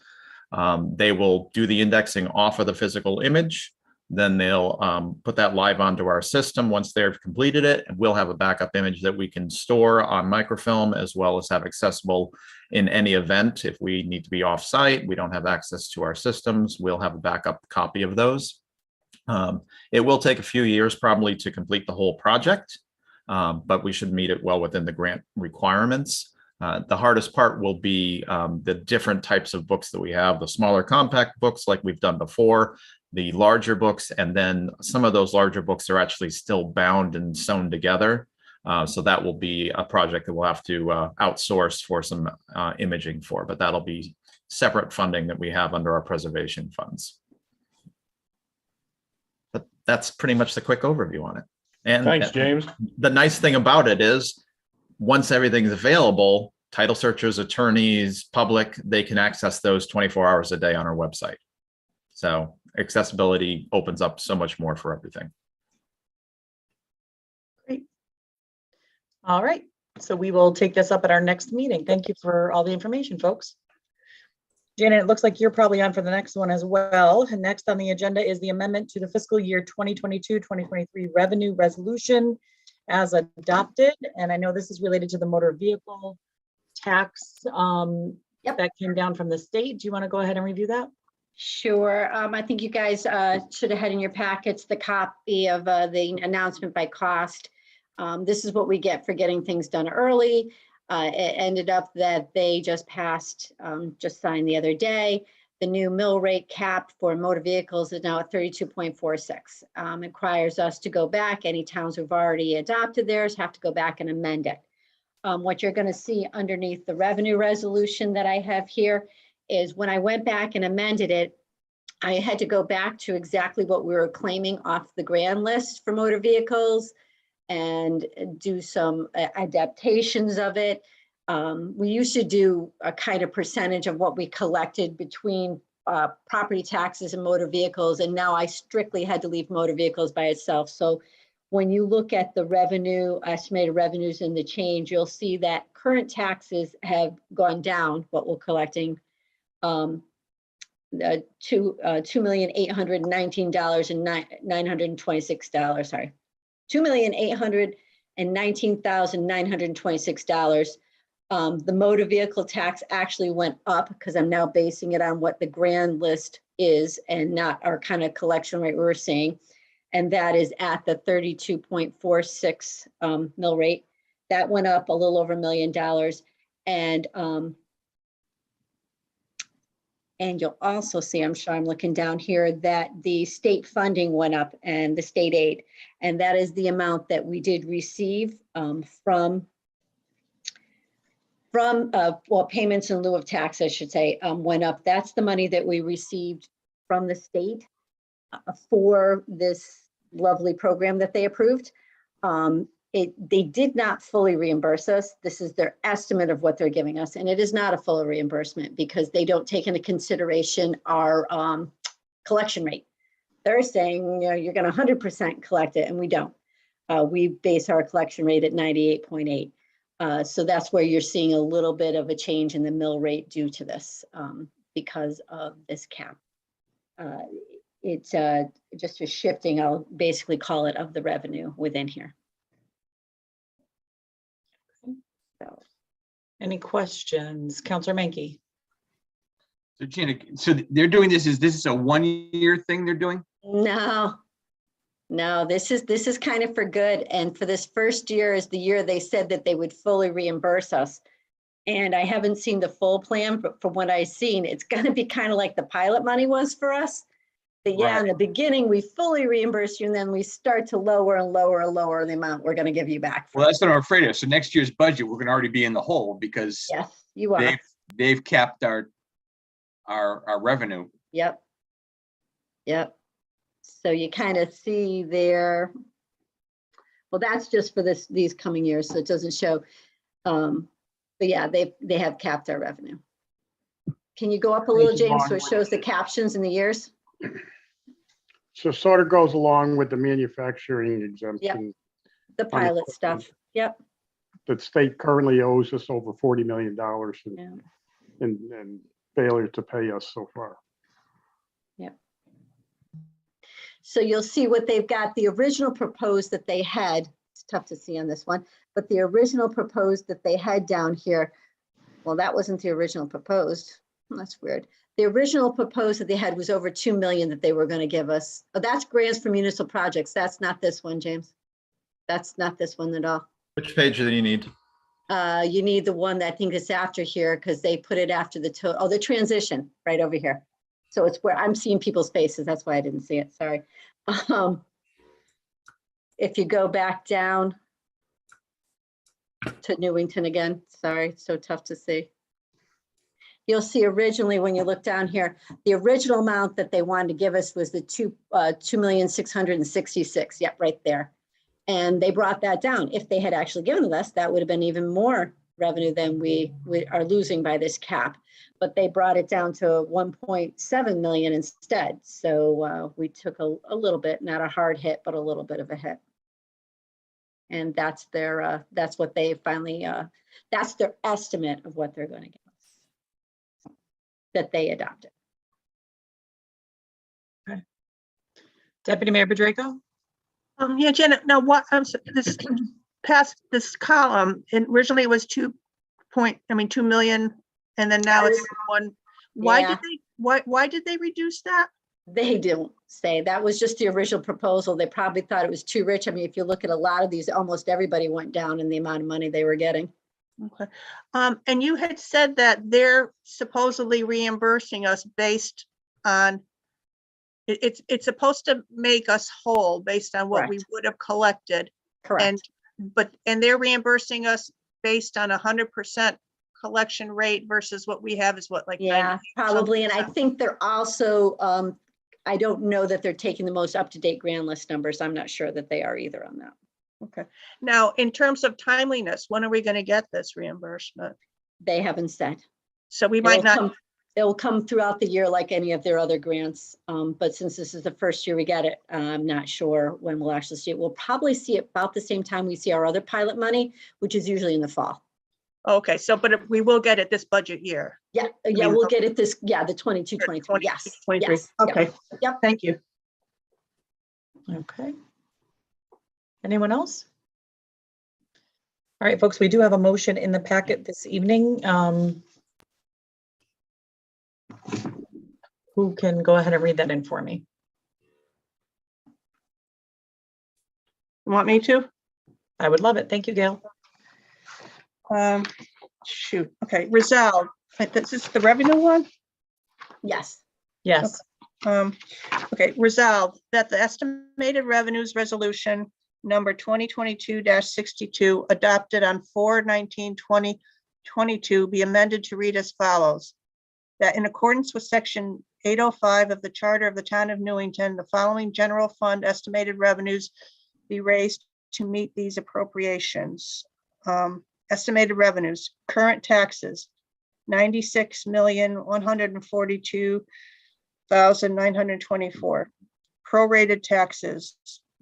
They will do the indexing off of the physical image. Then they'll put that live onto our system once they've completed it, and we'll have a backup image that we can store on microfilm as well as have accessible in any event. If we need to be off-site, we don't have access to our systems, we'll have a backup copy of those. It will take a few years probably to complete the whole project, but we should meet it well within the grant requirements. The hardest part will be the different types of books that we have, the smaller compact books like we've done before, the larger books, and then some of those larger books are actually still bound and sewn together. So that will be a project that we'll have to outsource for some imaging for, but that'll be separate funding that we have under our preservation funds. But that's pretty much the quick overview on it. And Thanks, James. the nice thing about it is once everything's available, title searchers, attorneys, public, they can access those 24 hours a day on our website. So accessibility opens up so much more for everything. Great. All right. So we will take this up at our next meeting. Thank you for all the information, folks. Janet, it looks like you're probably on for the next one as well. And next on the agenda is the amendment to the fiscal year 2022-2023 revenue resolution as adopted. And I know this is related to the motor vehicle tax that came down from the state. Do you want to go ahead and review that? Sure. I think you guys should have had in your packets the copy of the announcement by cost. This is what we get for getting things done early. It ended up that they just passed, just signed the other day. The new mill rate cap for motor vehicles is now at 32.46. It requires us to go back. Any towns who've already adopted theirs have to go back and amend it. What you're going to see underneath the revenue resolution that I have here is when I went back and amended it, I had to go back to exactly what we were claiming off the grand list for motor vehicles and do some adaptations of it. We used to do a kind of percentage of what we collected between property taxes and motor vehicles, and now I strictly had to leave motor vehicles by itself. So when you look at the revenue, estimated revenues and the change, you'll see that current taxes have gone down, what we're collecting, $2,819,926, sorry. $2,819,926. The motor vehicle tax actually went up because I'm now basing it on what the grand list is and not our kind of collection rate we were seeing. And that is at the 32.46 mill rate. That went up a little over $1 million. And you'll also see, I'm sure I'm looking down here, that the state funding went up and the state aid. And that is the amount that we did receive from payments in lieu of tax, I should say, went up. That's the money that we received from the state for this lovely program that they approved. They did not fully reimburse us. This is their estimate of what they're giving us. And it is not a full reimbursement because they don't take into consideration our collection rate. They're saying, you know, you're going to 100% collect it, and we don't. We base our collection rate at 98.8. So that's where you're seeing a little bit of a change in the mill rate due to this because of this cap. It's just a shifting, I'll basically call it, of the revenue within here. So, any questions? Councilor Menke? So Gina, so they're doing this, is this a 1 year thing they're doing? No, this is kind of for good. And for this first year is the year they said that they would fully reimburse us. And I haven't seen the full plan, but from what I've seen, it's going to be kind of like the pilot money was for us. But yeah, in the beginning, we fully reimburse you, and then we start to lower and lower and lower the amount we're going to give you back. Well, that's what I'm afraid of. So next year's budget, we're going to already be in the hole because yes, you are. They've capped our revenue. Yep. So you kind of see there. Well, that's just for these coming years, so it doesn't show. But yeah, they have capped our revenue. Can you go up a little, James, so it shows the captions in the years? So sort of goes along with the manufacturing exemption. Yep. The pilot stuff. Yep. The state currently owes us over $40 million in failure to pay us so far. Yep. So you'll see what they've got. The original proposed that they had, it's tough to see on this one, but the original proposed that they had down here, well, that wasn't the original proposed. That's weird. The original proposed that they had was over 2 million that they were going to give us. Oh, that's grants for municipal projects. That's not this one, James. That's not this one at all. Which page do you need? You need the one that I think is after here because they put it after the the transition right over here. So it's where I'm seeing people's faces. That's why I didn't see it. Sorry. If you go back down to Newington again, sorry, it's so tough to see. you'll see originally, when you look down here, the original amount that they wanted to give us was the 2,666,000. Yep, right there. And they brought that down. If they had actually given it us, that would have been even more revenue than we are losing by this cap. But they brought it down to 1.7 million instead. So we took a little bit, not a hard hit, but a little bit of a hit. And that's their, that's what they finally, that's their estimate of what they're going to give us, that they adopted. Deputy Mayor Bedrejko? Yeah, Janet, now what, this past this column, and originally it was 2 million, and then now it's one. Why Yeah. did they, why did they reduce that? They don't say. That was just the original proposal. They probably thought it was too rich. I mean, if you look at a lot of these, almost everybody went down in the amount of money they were getting. Okay. And you had said that they're supposedly reimbursing us based on, it's supposed to make us whole based on what we Correct. would have collected. Correct. And they're reimbursing us based on 100% collection rate versus what we have is what, like? Yeah, 90 probably. And I something? think they're also, I don't know that they're taking the most up-to-date grand list numbers. I'm not sure that they are either on that. Okay. Now, in terms of timeliness, when are we going to get this reimbursement? They haven't said. So we might not. It'll come throughout the year like any of their other grants. But since this is the first year we get it, I'm not sure when we'll actually see it. We'll probably see it about the same time we see our other pilot money, which is usually in the fall. Okay, so, but we will get it this budget year. Yeah, yeah, we'll get it this, yeah, the 22, 23, yes. 23. Yes, yep. Okay. Yep. Thank you. Okay. Anyone else? All right, folks, we do have a motion in the packet this evening. Who can go ahead and read that in for me? You want me to? I would love it. Thank you, Gail. Shoot. Okay, resolved. This is the revenue one? Yes. Yes. Okay, resolved that the estimated revenues resolution number 2022-62 adopted on 4/19/2022 be amended to read as follows. That in accordance with section 805 of the charter of the town of Newington, the following general fund estimated revenues be raised to meet these appropriations. Estimated revenues, current taxes, 96,142,924. Prorated taxes,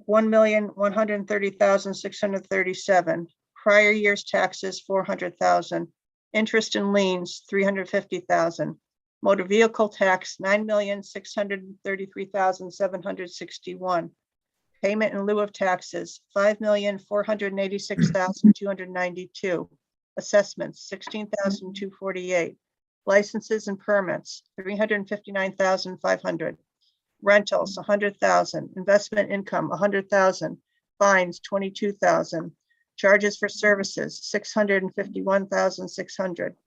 1,130,637. Prior year's taxes, 400,000. Interest and liens, 350,000. Motor vehicle tax, 9,633,761. Payment in lieu of taxes, 5,486,292. Assessments, 16,248. Licenses and permits, 359,500. Rentals, 100,000. Investment income, 100,000. Fines, 22,000. Charges for services, 651,600.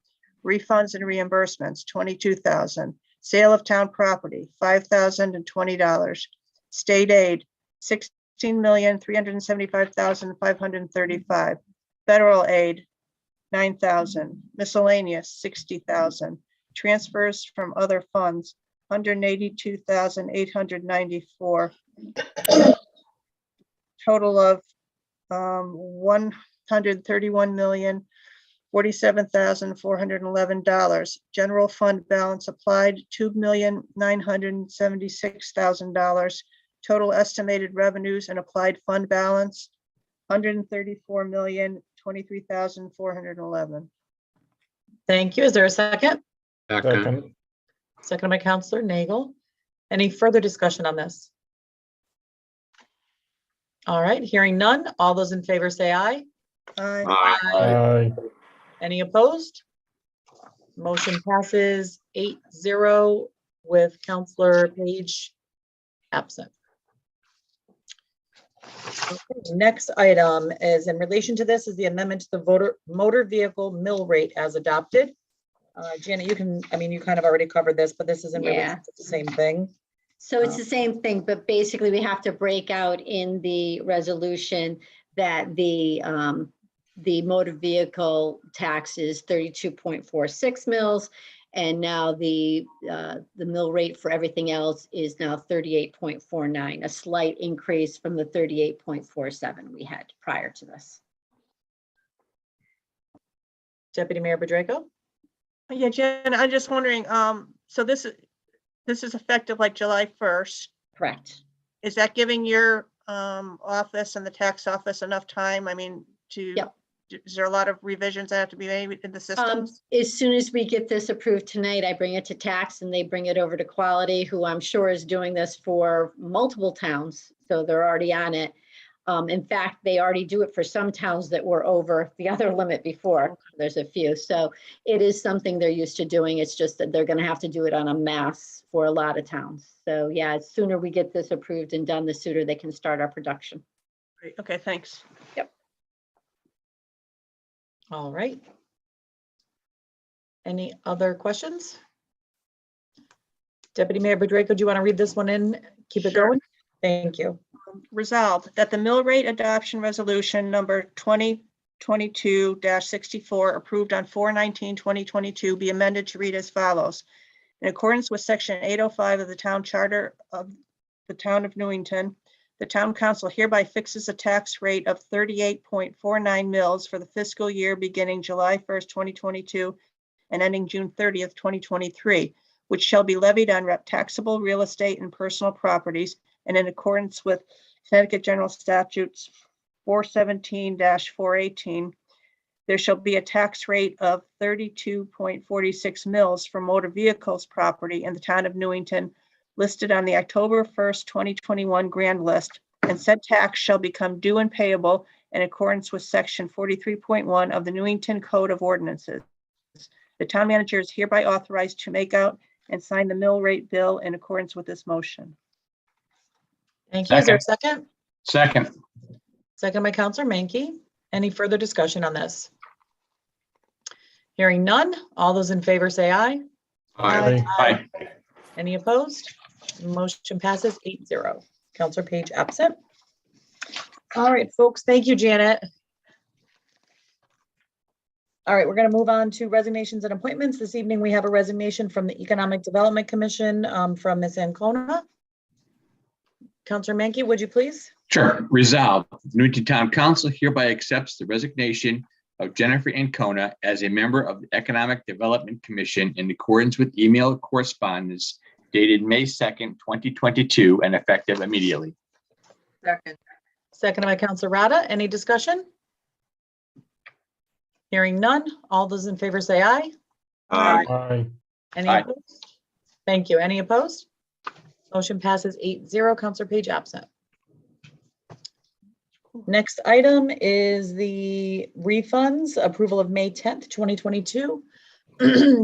Refunds and reimbursements, 22,000. Sale of town property, $5,020. State aid, 16,375,535. Federal aid, 9,000. Miscellaneous, 60,000. Transfers from other funds, 182,894. Total of $131,047,411. General fund balance applied, $2,976,000. Total estimated revenues and applied fund balance, $134,023,411. Thank you. Is there a second? Second. Second by Counselor Nagel. Any further discussion on this? All right, hearing none. All those in favor say aye. Aye. Aye. Any opposed? Motion passes 8-0 with Counselor Page absent. Okay, next item is in relation to this is the amendment to the motor vehicle mill rate as adopted. Janet, you can, I mean, you kind of already covered this, but this is in relation to the same thing. So it's the same thing, but basically we have to break out in the resolution that the motor vehicle tax is 32.46 mils And now the mill rate for everything else is now 38.49, a slight increase from the 38.47 we had prior to this. Deputy Mayor Bedrejko? Yeah, Jen, I'm just wondering, so this is effective like July 1st. Correct. Is that giving your office and the tax office enough time? I mean, Yep. Is there a lot of revisions that have to be made in the systems? As soon as we get this approved tonight, I bring it to tax and they bring it over to quality, who I'm sure is doing this for multiple towns. So they're already on it. In fact, they already do it for some towns that were over the other limit before. There's a few. So it is something they're used to doing. It's just that they're going to have to do it on a mass for a lot of towns. So yeah, the sooner we get this approved and done, the sooner they can start our production. Great. Okay, thanks. Yep. All right. Any other questions? Deputy Mayor Bedrejko, do you want to read this one in? Keep it Sure. going? Thank you. Resolved that the mill rate adoption resolution number 2022-64 approved on 4/19/2022 be amended to read as follows. In accordance with section 805 of the town charter of the town of Newington, the town council hereby fixes a tax rate of 38.49 mils for the fiscal year beginning July 1st, 2022 and ending June 30th, 2023, which shall be levied on taxable real estate and personal properties, and in accordance with Connecticut General Statutes 417-418, there shall be a tax rate of 32.46 mils for motor vehicles property in the town of Newington listed on the October 1st, 2021 grand list, and said tax shall become due and payable in accordance with section 43.1 of the Newington Code of Ordinances. The town manager is hereby authorized to make out and sign the mill rate bill in accordance with this motion. Thank you. Is there a second? Second. Second by Counselor Menke. Any further discussion on this? Hearing none. All those in favor say aye. Aye. Aye. Any opposed? Motion passes 8-0. Counselor Page absent. All right, folks. Thank you, Janet. All right, we're going to move on to resignations and appointments. This evening, we have a resignation from the Economic Development Commission from Ms. Ancona. Counselor Menke, would you please? Sure. Resolved, the Newington Town Council hereby accepts the resignation of Jennifer Ancona as a member of the Economic Development Commission in accordance with email correspondence dated May 2nd, 2022, and effective immediately. Second. Seconded by Counselor Rada. Any discussion? Hearing none. All those in favor say aye. Aye. Any Aye. opposed? Thank you. Any opposed? Motion passes 8-0. Counselor Page absent. Next item is the refunds approval of May 10th, 2022.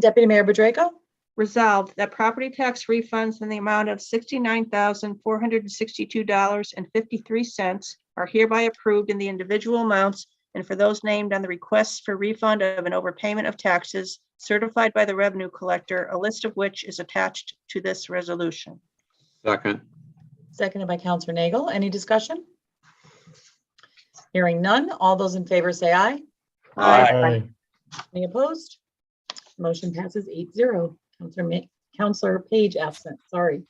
Deputy Mayor Bedrejko. Resolved that property tax refunds in the amount of $69,462.53 are hereby approved in the individual amounts and for those named on the requests for refund of an overpayment of taxes certified by the revenue collector, a list of which is attached to this resolution. Second. Seconded by Counselor Nagel. Any discussion? Hearing none. All those in favor say aye. Aye. Any opposed? Motion passes 8-0. Counselor Page absent. Sorry.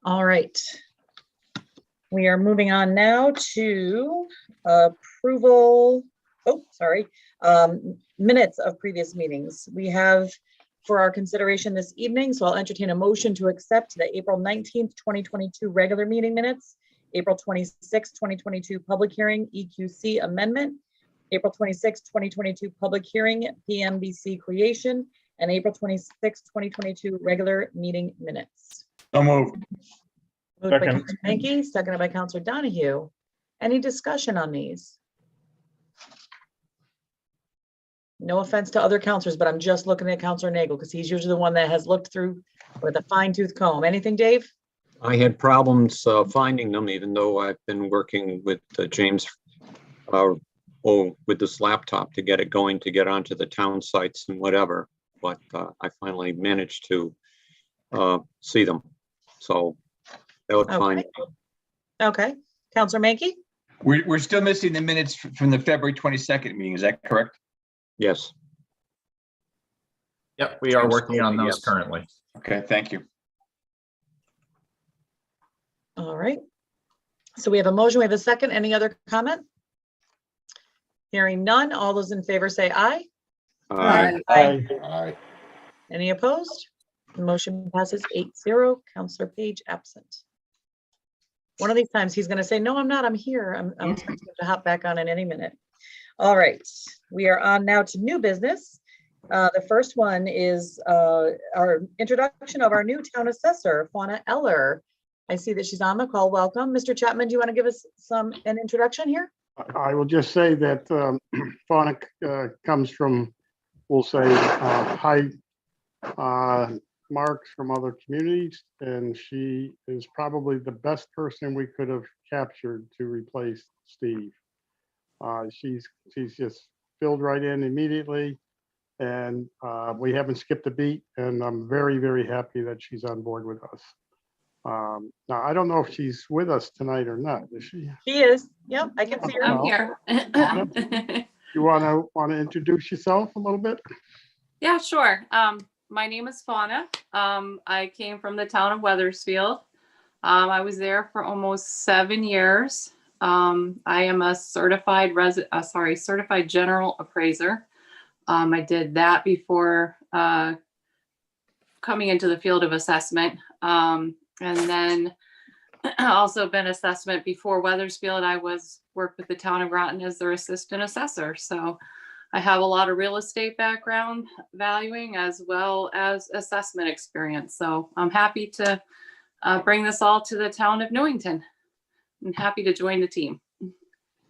All right. We are moving on now to approval. Oh, sorry. Minutes of previous meetings. We have for our consideration this evening. So I'll entertain a motion to accept the April 19th, 2022 regular meeting minutes, April 26th, 2022 public hearing EQC amendment, April 26th, 2022 public hearing PMBC creation, and April 26th, 2022 regular meeting minutes. So moved. Moved by Second. Counselor Menke, seconded by Counselor Donahue. Any discussion on these? No offense to other counselors, but I'm just looking at Counselor Nagel because he's usually the one that has looked through with a fine tooth comb. Anything, Dave? I had problems finding them, even though I've been working with James with this laptop to get it going, to get onto the town sites and whatever. But I finally managed to see them. So they look fine. Okay. Counselor Menke? We're still missing the minutes from the February 22nd meeting. Is that correct? Yes. Yep, we are working on those Yes. currently. Okay, thank you. All right. So we have a motion, we have a second. Any other comment? Hearing none. All those in favor say aye. Aye. Any opposed? The motion passes 8-0. Counselor Page absent. One of these times he's going to say, no, I'm not, I'm here. I'm expecting him to hop back on in any minute. All right, we are on now to new business. The first one is our introduction of our new town assessor, Fauna Eller. I see that she's on the call. Welcome. Mr. Chapman, do you want to give us an introduction here? I will just say that Fauna comes from, we'll say, high marks from other communities, and she is probably the best person we could have captured to replace Steve. She's just filled right in immediately, and we haven't skipped a beat, and I'm very, very happy that she's on board with us. Now, I don't know if she's with us tonight or not, is she? She is. Yep, I can see her. I'm here. You want to introduce yourself a little bit? Yeah, sure. My name is Fauna. I came from the town of Weathersfield. I was there for almost 7 years. I am a certified general appraiser. I did that before coming into the field of assessment. And then also been assessment before Weathersfield. I worked with the town of Groton as their assistant assessor. So I have a lot of real estate background valuing as well as assessment experience. So I'm happy to bring this all to the town of Newington. I'm happy to join the team.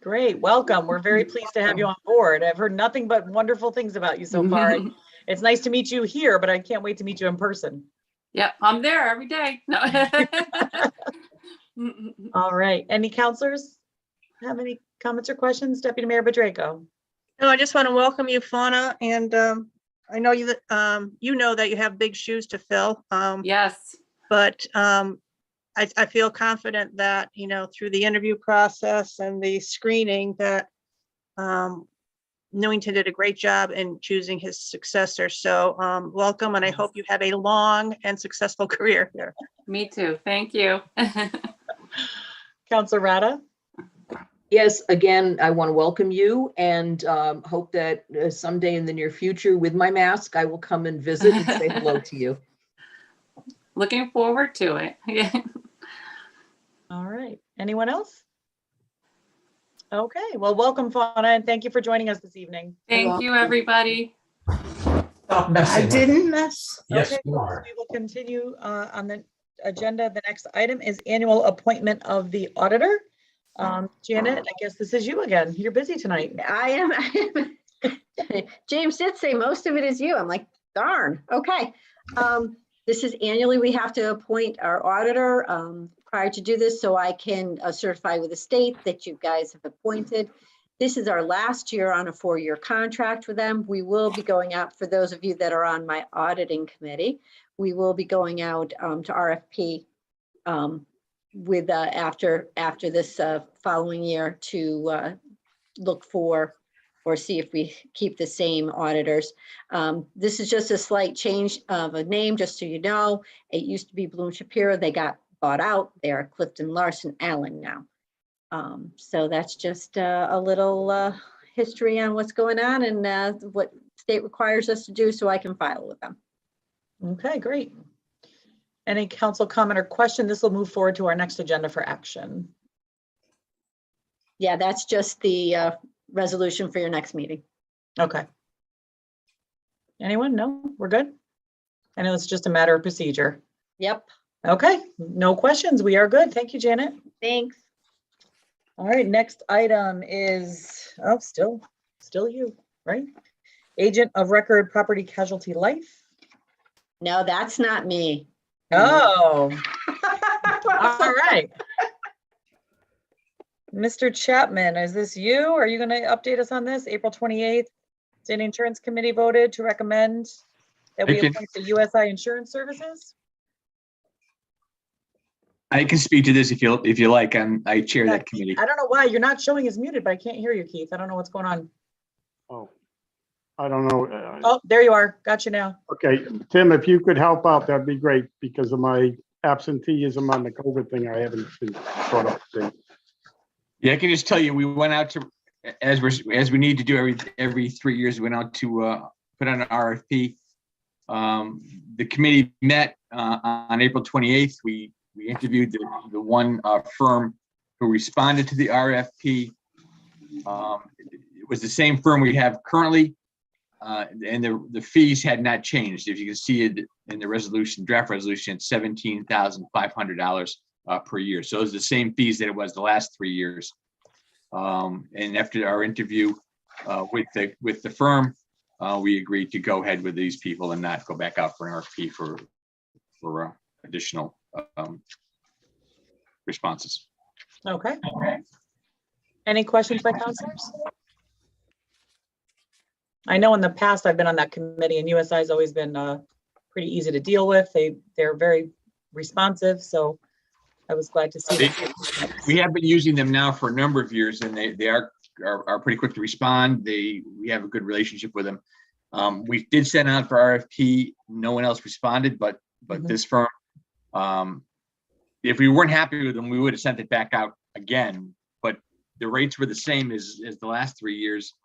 Great, welcome. We're very pleased to have you on board. I've heard nothing but wonderful things about you so far. It's nice to meet you here, but I can't wait to meet you in person. Yep, I'm there every day. No. All right, any counselors have any comments or questions? Deputy Mayor Bedrejko. No, I just want to welcome you, Fauna, and I know you know that you have big shoes to fill. Yes. But I feel confident that, through the interview process and the screening that Newington did a great job in choosing his successor. So welcome, and I hope you have a long and successful career here. Me too. Thank you. Counselor Rada. Yes, again, I want to welcome you and hope that someday in the near future with my mask, I will come and visit and say hello to you. Looking forward to it. Yeah. All right. Anyone else? Okay. Well, welcome, Fauna, and thank you for joining us this evening. Thank you, everybody. I didn't mess. Okay, we will continue on the agenda. The next item is annual appointment of the auditor. Janet, I guess this is you again. You're busy tonight. I am. James did say most of it is you. I'm like, darn. Okay. This is annually, we have to appoint our auditor prior to do this, so I can certify with the state that you guys have appointed. This is our last year on a 4-year contract with them. We will be going out, for those of you that are on my auditing committee, we will be going out to RFP with after this following year to look for or see if we keep the same auditors. This is just a slight change of a name, just so you know. It used to be Bloom Shapiro. They got bought out. They are Clifton Larson Allen now. So that's just a little history on what's going on and what state requires us to do so I can file with them. Okay, great. Any council comment or question? This will move forward to our next agenda for action. Yeah, that's just the resolution for your next meeting. Okay. Anyone? No, we're good. I know it's just a matter of procedure. Yep. Okay, no questions. We are good. Thank you, Janet. Thanks. All right, next item is, oh, still you, right? Agent of Record Property Casualty Life. No, that's not me. Oh, all right. Mr. Chapman, is this you? Are you going to update us on this? April 28th, State Insurance Committee voted to recommend that we appoint the USI Insurance Services. I can speak to this if you like. I chair that committee. I don't know why you're not showing as muted, but I can't hear you, Keith. I don't know what's going on. Oh, I don't know. Oh, there you are. Got you now. Okay, Tim, if you could help out, that'd be great because of my absenteeism on the COVID thing. I haven't been brought up to date. Yeah, I can just tell you, we went out to, as we need to do every 3 years, we went out to put on an RFP. The committee met on April 28th. We interviewed the one firm who responded to the RFP. It was the same firm we have currently, and the fees had not changed. If you can see it in the resolution, draft resolution, it's $17,500 per year. So it was the same fees that it was the last 3 years. And after our interview with the firm, we agreed to go ahead with these people and not go back out for an RFP for additional responses. Okay. Any questions by counselors? I know in the past I've been on that committee and USI has always been pretty easy to deal with. They're very responsive, so I was glad to see that. We have been using them now for a number of years, and they are pretty quick to respond. We have a good relationship with them. We did send out for RFP. No one else responded, but this firm. If we weren't happy with them, we would have sent it back out again. But the rates were the same as the last 3 years,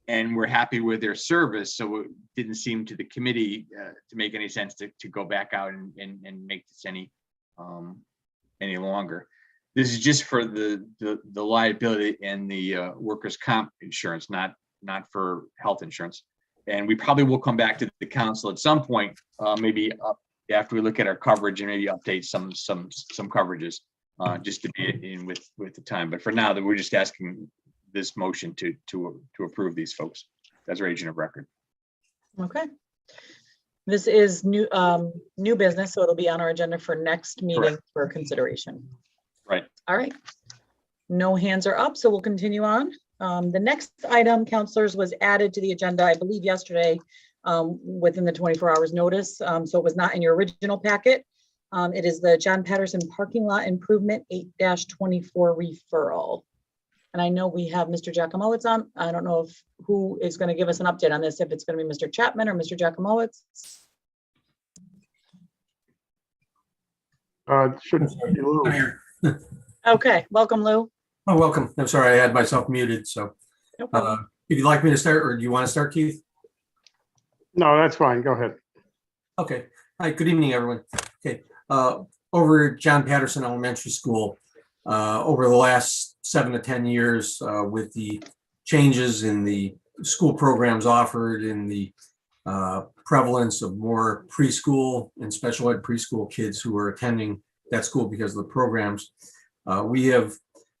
and we're happy with their service. So it didn't seem to the committee to make any sense to go back out and make this any longer. This is just for the liability and the workers' comp insurance, not for health insurance. And we probably will come back to the council at some point, maybe after we look at our coverage and maybe update some coverages, just to be in with the time. But for now, that we're just asking this motion to approve these folks as our agent of record. Okay. This is new business, so it'll be on our agenda for next meeting. Correct. For consideration. Right. All right. No hands are up, so we'll continue on. The next item, counselors, was added to the agenda, I believe yesterday, within the 24 hours notice. So it was not in your original packet. It is the John Patterson Parking Lot Improvement 8-24 referral. And I know we have Mr. Giacomowitz on. I don't know who is going to give us an update on this, if it's going to be Mr. Chapman or Mr. Giacomowitz. Should be Lou. Okay, welcome, Lou. Oh, welcome. I'm sorry, I had myself muted. So No if you'd like me to start, or do you want to start, Keith? No, that's fine. Go ahead. Okay. Hi, good evening, everyone. Okay. Over at John Patterson Elementary School, over the last 7 to 10 years, with the changes in the school programs offered, in the prevalence of more preschool and special ed preschool kids who are attending that school because of the programs, we have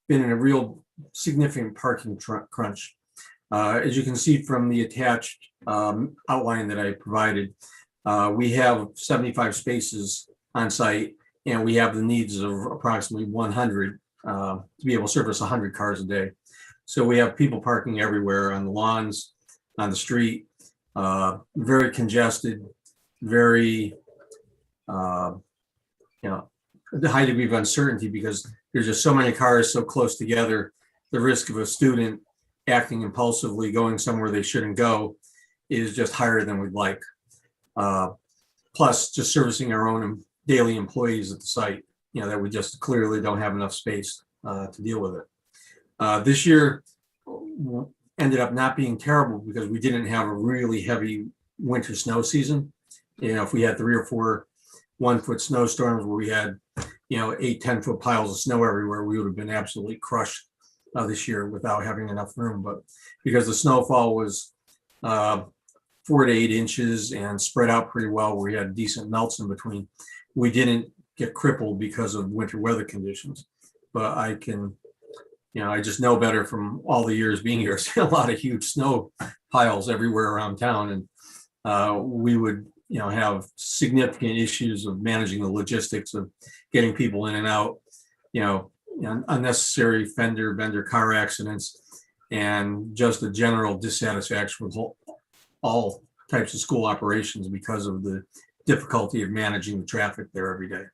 been in a real significant parking crunch. As you can see from the attached outline that I provided, we have 75 spaces on site, and we have the needs of approximately 100 to be able to service 100 cars a day. So we have people parking everywhere, on the lawns, on the street, very congested, very, the high degree of uncertainty because there's just so many cars so close together. The risk of a student acting impulsively, going somewhere they shouldn't go, is just higher than we'd like. Plus, just servicing our own daily employees at the site, that we just clearly don't have enough space to deal with it. This year ended up not being terrible because we didn't have a really heavy winter snow season. If we had 3 or 4 1-foot snowstorms where we had 8-10 foot piles of snow everywhere, we would have been absolutely crushed this year without having enough room. But because the snowfall was 4 to 8 inches and spread out pretty well, where we had decent melts in between, we didn't get crippled because of winter weather conditions. But I can, I just know better from all the years being here. A lot of huge snow piles everywhere around town, and we would have significant issues of managing the logistics of getting people in and out, unnecessary fender bender car accidents, and just a general dissatisfaction with all types of school operations because of the difficulty of managing the traffic there every day.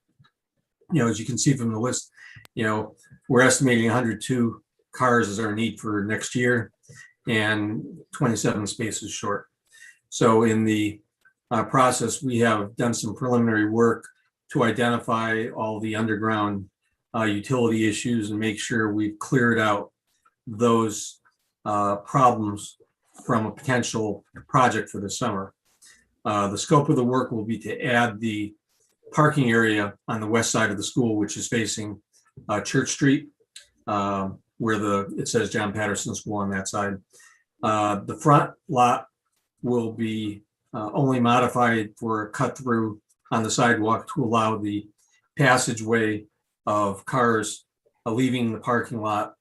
As you can see from the list, we're estimating 102 cars as our need for next year and 27 spaces short. So in the process, we have done some preliminary work to identify all the underground utility issues and make sure we've cleared out those problems from a potential project for the summer. The scope of the work will be to add the parking area on the west side of the school, which is facing Church Street, where it says John Patterson School on that side. The front lot will be only modified for a cut through on the sidewalk to allow the passageway of cars leaving the parking lot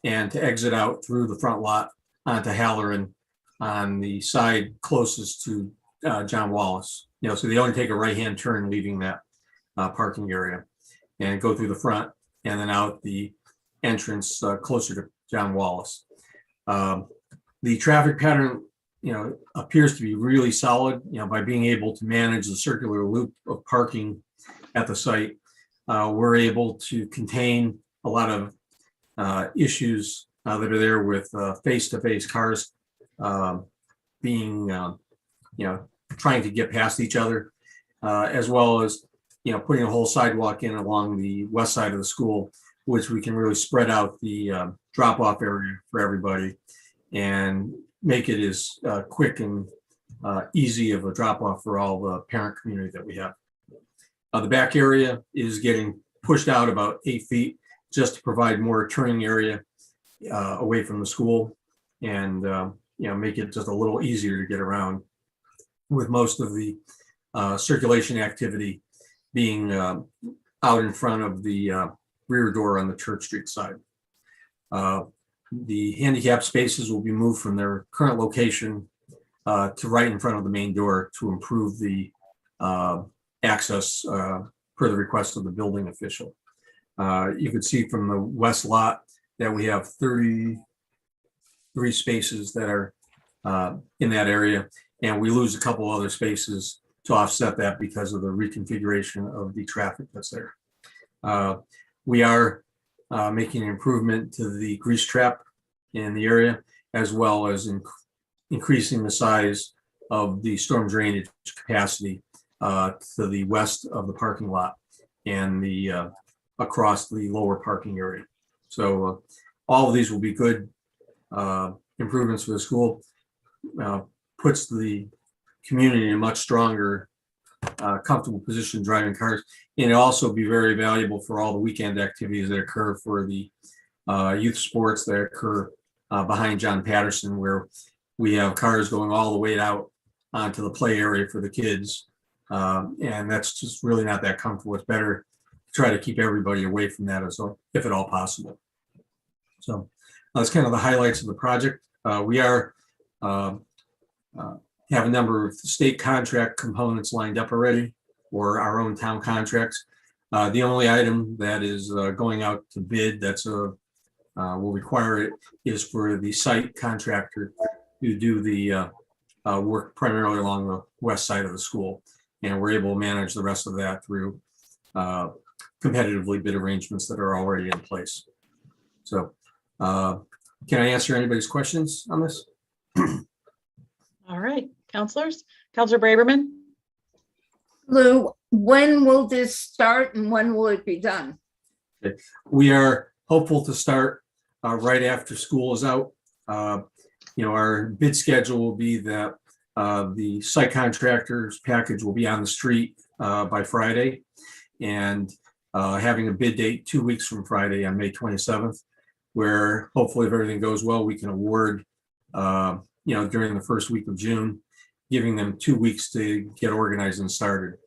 and to exit out through the front lot onto Halloran on the side closest to John Wallace. So they only take a right-hand turn leaving that parking area and go through the front and then out the entrance closer to John Wallace. The traffic pattern, appears to be really solid, by being able to manage the circular loop of parking at the site. We're able to contain a lot of issues that are there with face-to-face cars being, trying to get past each other, as well as, putting a whole sidewalk in along the west side of the school, which we can really spread out the drop-off area for everybody and make it as quick and easy of a drop-off for all the parent community that we have. The back area is getting pushed out about 8 feet just to provide more turning area away from the school and make it just a little easier to get around, with most of the circulation activity being out in front of the rear door on the Church Street side. The handicap spaces will be moved from their current location to right in front of the main door to improve the access per the request of the building official. You can see from the west lot that we have 33 spaces that are in that area, and we lose a couple other spaces to offset that because of the reconfiguration of the traffic that's there. We are making an improvement to the grease trap in the area, as well as increasing the size of the storm drainage capacity to the west of the parking lot and the across the lower parking area. So all of these will be good improvements for the school, puts the community in a much stronger, comfortable position driving cars. And it'll also be very valuable for all the weekend activities that occur for the youth sports that occur behind John Patterson, where we have cars going all the way out onto the play area for the kids. And that's just really not that comfortable. It's better to try to keep everybody away from that if at all possible. So that's kind of the highlights of the project. We are have a number of state contract components lined up already, or our own town contracts. The only item that is going out to bid that's will require it is for the site contractor to do the work primarily along the west side of the school. And we're able to manage the rest of that through competitively bid arrangements that are already in place. So can I answer anybody's questions on this? All right, counselors. Counselor Braverman? Lou, when will this start and when will it be done? We are hopeful to start right after school is out. Our bid schedule will be that the site contractor's package will be on the street by Friday, and having a bid date 2 weeks from Friday on May 27th, where hopefully if everything goes well, we can award during the first week of June, giving them 2 weeks to get organized and started.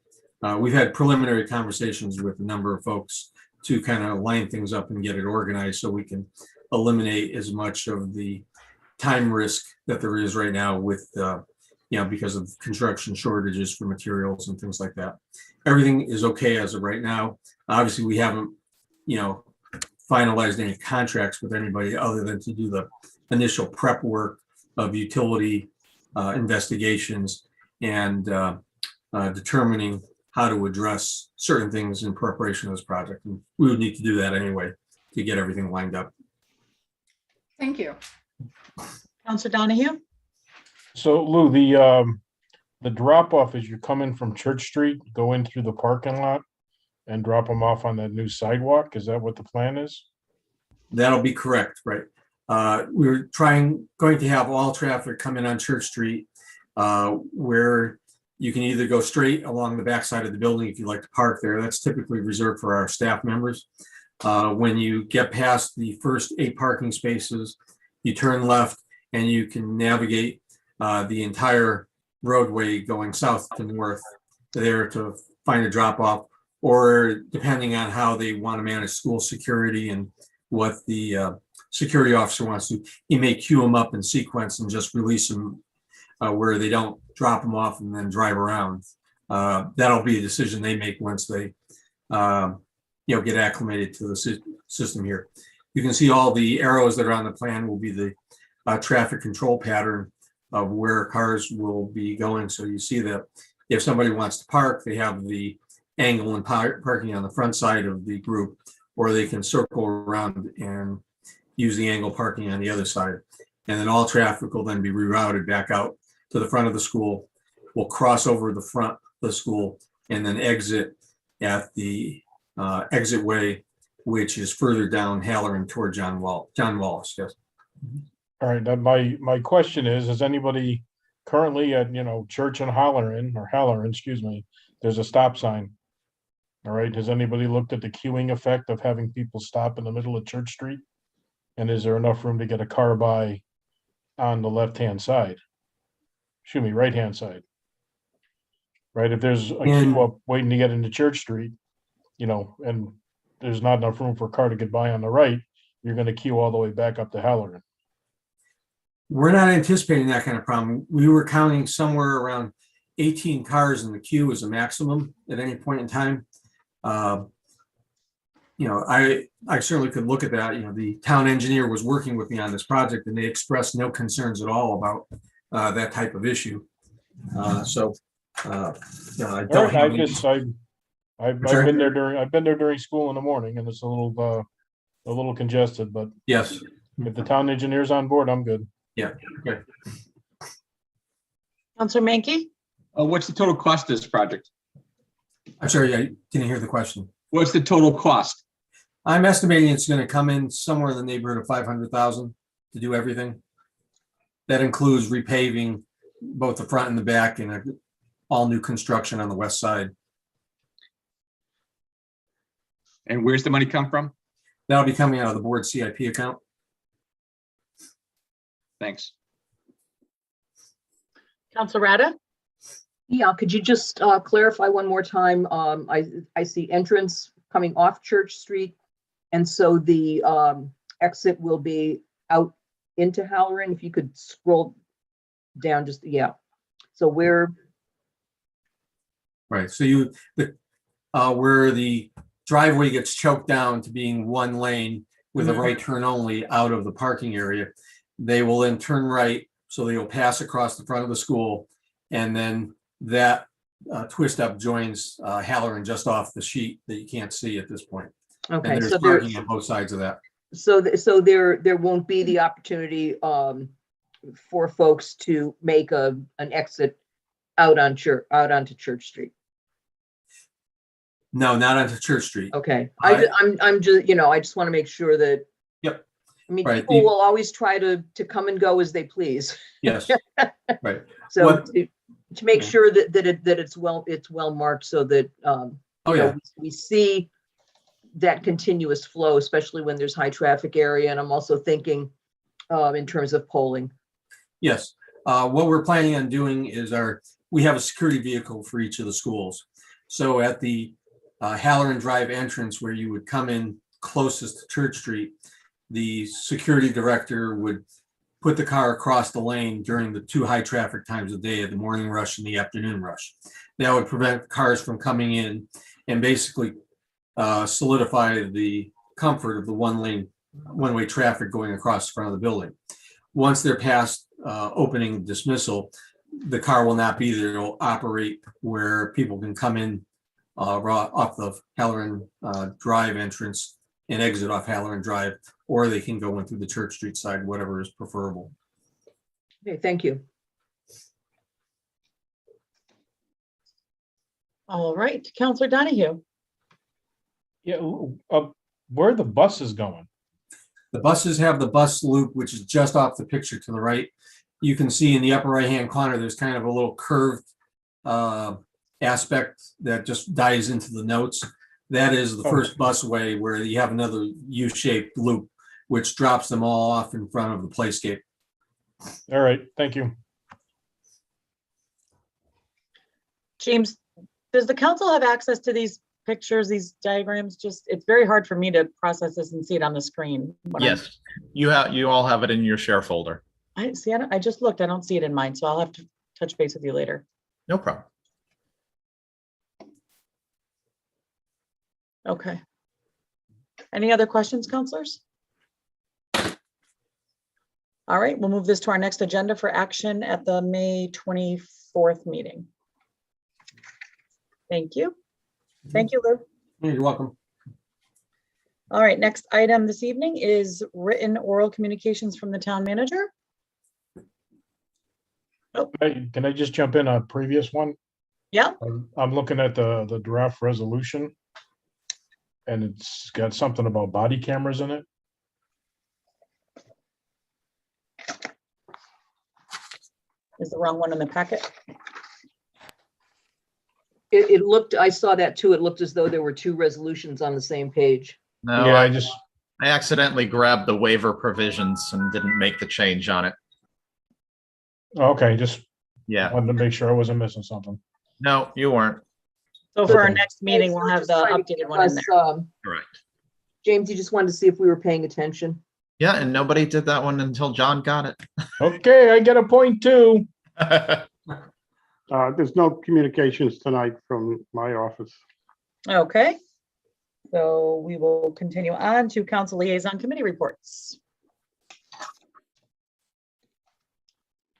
We've had preliminary conversations with a number of folks to kind of line things up and get it organized so we can eliminate as much of the time risk that there is right now with, because of construction shortages for materials and things like that. Everything is okay as of right now. Obviously, we haven't, finalized any contracts with anybody other than to do the initial prep work of utility investigations and determining how to address certain things in preparation of this project. And we would need to do that anyway to get everything lined up. Thank you. Counselor Donahue? So Lou, the drop off as you come in from Church Street, go in through the parking lot and drop them off on that new sidewalk? Is that what the plan is? That'll be correct, right? We're going to have all traffic come in on Church Street, where you can either go straight along the backside of the building if you like to park there. That's typically reserved for our staff members. When you get past the first 8 parking spaces, you turn left and you can navigate the entire roadway going south to north there to find a drop off, or depending on how they want to manage school security and what the security officer wants to, he may queue them up in sequence and just release them where they don't drop them off and then drive around. That'll be a decision they make once they get acclimated to the system here. You can see all the arrows that are on the plan will be the traffic control pattern of where cars will be going. So you see that if somebody wants to park, they have the angle and parking on the front side of the group, or they can circle around and use the angle parking on the other side. And then all traffic will then be rerouted back out to the front of the school, will cross over the front of the school, and then exit at the exit way, which is further down Halloran toward John Wallace. Yes. All right, then my question is anybody currently at, Church and Halloran, excuse me, there's a stop sign. All right, has anybody looked at the queuing effect of having people stop in the middle of Church Street? And is there enough room to get a car by on the left-hand side? Excuse me, right-hand side. Right, if there's a queue up waiting to get into Church Street, and there's not enough room for a car to get by on the right, you're going to queue all the way back up to Halloran. We're not anticipating that kind of problem. We were counting somewhere around 18 cars in the queue as a maximum at any point in time. I certainly could look at that. The town engineer was working with me on this project, and they expressed no concerns at all about that type of issue. I don't have any. I've been there during school in the morning, and it's a little congested, but yes, if the town engineer's on board, I'm good. Yeah. Okay. Counselor Mankey? What's the total cost of this project? I'm sorry, I didn't hear the question. What's the total cost? I'm estimating it's going to come in somewhere in the neighborhood of 500,000 to do everything. That includes repaving both the front and the back, and all new construction on the west side. And where's the money come from? That'll be coming out of the board CIP account. Thanks. Counselor Rada? Yeah, could you just clarify one more time? I see entrance coming off Church Street, and so the exit will be out into Halloran. If you could scroll down, just So where? Right. So where the driveway gets choked down to being one lane with a right turn only out of the parking area, they will then turn right. So they will pass across the front of the school, and then that twist up joins Halloran just off the sheet that you can't see at this point. Okay, and there's so parking on both sides of that. So there won't be the opportunity for folks to make an exit out onto Church Street. No, not onto Church Street. Okay, I'm just I just want to make sure that. Yep. I mean, Right. people will always try to come and go as they please. Yes. Right. So to make sure that it's well marked, so that we see that continuous flow, especially when there's high traffic area. And I'm also thinking in terms of polling. Yes. What we're planning on doing is we have a security vehicle for each of the schools. So at the Halloran Drive entrance, where you would come in closest to Church Street, the security director would put the car across the lane during the 2 high traffic times of day, the morning rush and the afternoon rush. That would prevent cars from coming in and basically solidify the comfort of the one-way traffic going across the front of the building. Once they're past opening dismissal, the car will not be there. It'll operate where people can come in off the Halloran Drive entrance and exit off Halloran Drive, or they can go in through the Church Street side, whatever is preferable. Okay, thank you. All right, Counselor Donahue. Yeah, where are the buses going? The buses have the bus loop, which is just off the picture to the right. You can see in the upper right-hand corner, there's kind of a little curved aspect that just dives into the notes. That is the first busway where you have another U-shaped loop, which drops them all off in front of the playscape. All right, thank you. James, does the council have access to these pictures, these diagrams? Just, it's very hard for me to process this and see it on the screen. Yes, you all have it in your share folder. I see. I just looked. I don't see it in mine, so I'll have to touch base with you later. No problem. Okay. Any other questions, counselors? All right, we'll move this to our next agenda for action at the May 24th meeting. Thank you. Thank you, Lou. You're welcome. All right, next item this evening is written oral communications from the town manager. Oh. Hey, can I just jump in a previous one? Yeah. I'm looking at the draft resolution, and it's got something about body cameras in it. Is the wrong one in the packet? It looked, I saw that too. It looked as though there were two resolutions on the same page. No, Yeah, I accidentally grabbed the waiver provisions and didn't make the change on it. Okay, just Yeah. wanted to make sure I wasn't missing something. No, you weren't. So for our next meeting, we'll have the updated one in there. Correct. James, you just wanted to see if we were paying attention. Yeah, and nobody did that one until John got it. Okay, I get a point too. There's no communications tonight from my office. Okay. So we will continue on to council liaison committee reports.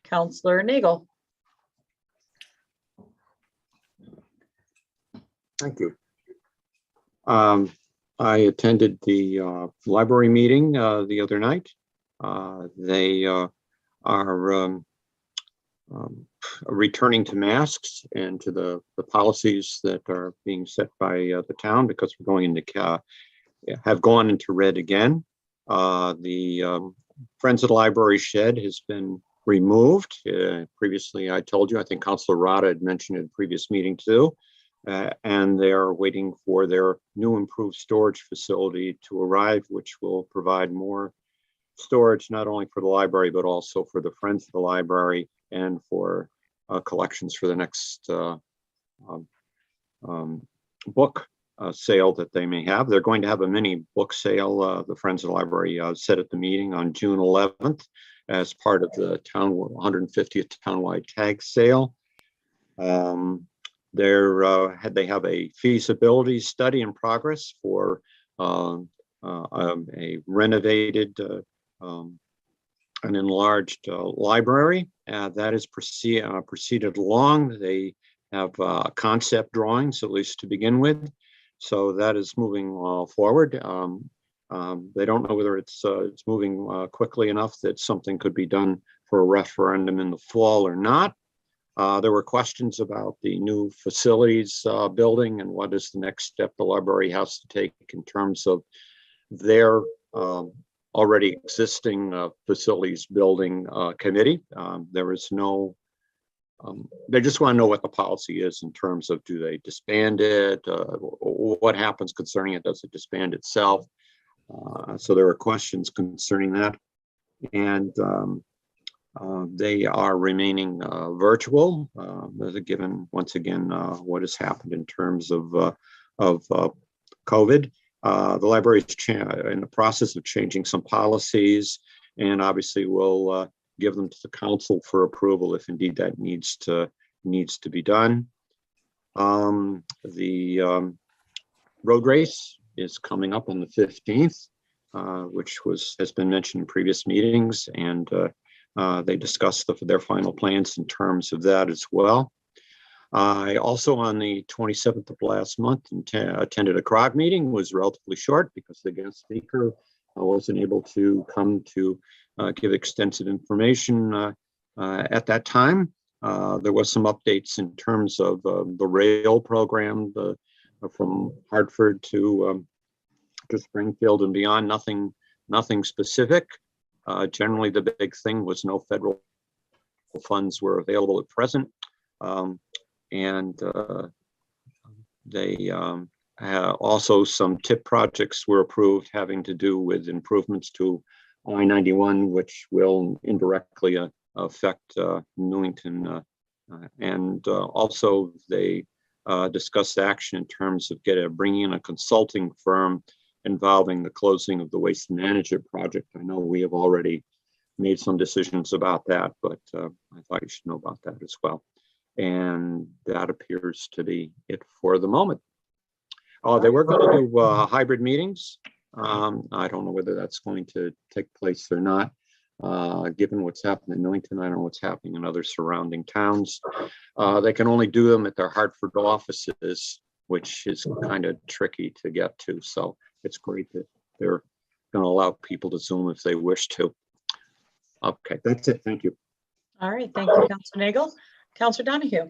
Counselor Nagel. Thank you. I attended the library meeting the other night. They are returning to masks and to the policies that are being set by the town, because we're going into have gone into red again. The Friends of the Library shed has been removed. Previously, I told you, I think Councilor Rada had mentioned it in a previous meeting too. And they're waiting for their new improved storage facility to arrive, which will provide more storage, not only for the library, but also for the Friends of the Library and for collections for the next book sale that they may have. They're going to have a mini book sale, the Friends of the Library said at the meeting on June 11th as part of the 150th townwide tag sale. They have a feasibility study in progress for a renovated an enlarged library that is proceeded along. They have concept drawings, at least to begin with, so that is moving forward. They don't know whether it's moving quickly enough that something could be done for a referendum in the fall or not. There were questions about the new facilities building and what is the next step the library has to take in terms of their already existing facilities building committee. There is no, they just want to know what the policy is in terms of, do they disband it? What happens concerning it? Does it disband itself? So there are questions concerning that. And they are remaining virtual, given once again what has happened in terms of COVID. The library is in the process of changing some policies, and obviously we'll give them to the council for approval if indeed that needs to be done. The road race is coming up on the 15th, which has been mentioned in previous meetings, and they discussed their final plans in terms of that as well. I also, on the 27th of last month, attended a CROG meeting. It was relatively short because the guest speaker wasn't able to come to give extensive information at that time. There was some updates in terms of the rail program, from Hartford to Springfield and beyond. Nothing specific. Generally, the big thing was no federal funds were available at present, and they also some TIP projects were approved having to do with improvements to I-91, which will indirectly affect Newington, and also they discussed action in terms of bringing in a consulting firm involving the closing of the waste management project. I know we have already made some decisions about that, but I thought you should know about that as well. And that appears to be it for the moment. Oh, they were going to do hybrid meetings. I don't know whether that's going to take place or not. Given what's happened in Newington, I don't know what's happening in other surrounding towns. They can only do them at their Hartford offices, which is kind of tricky to get to. So it's great that they're going to allow people to Zoom if they wish to. Okay, that's it. Thank you. All right, thank you, Councilor Nagel. Councilor Donahue.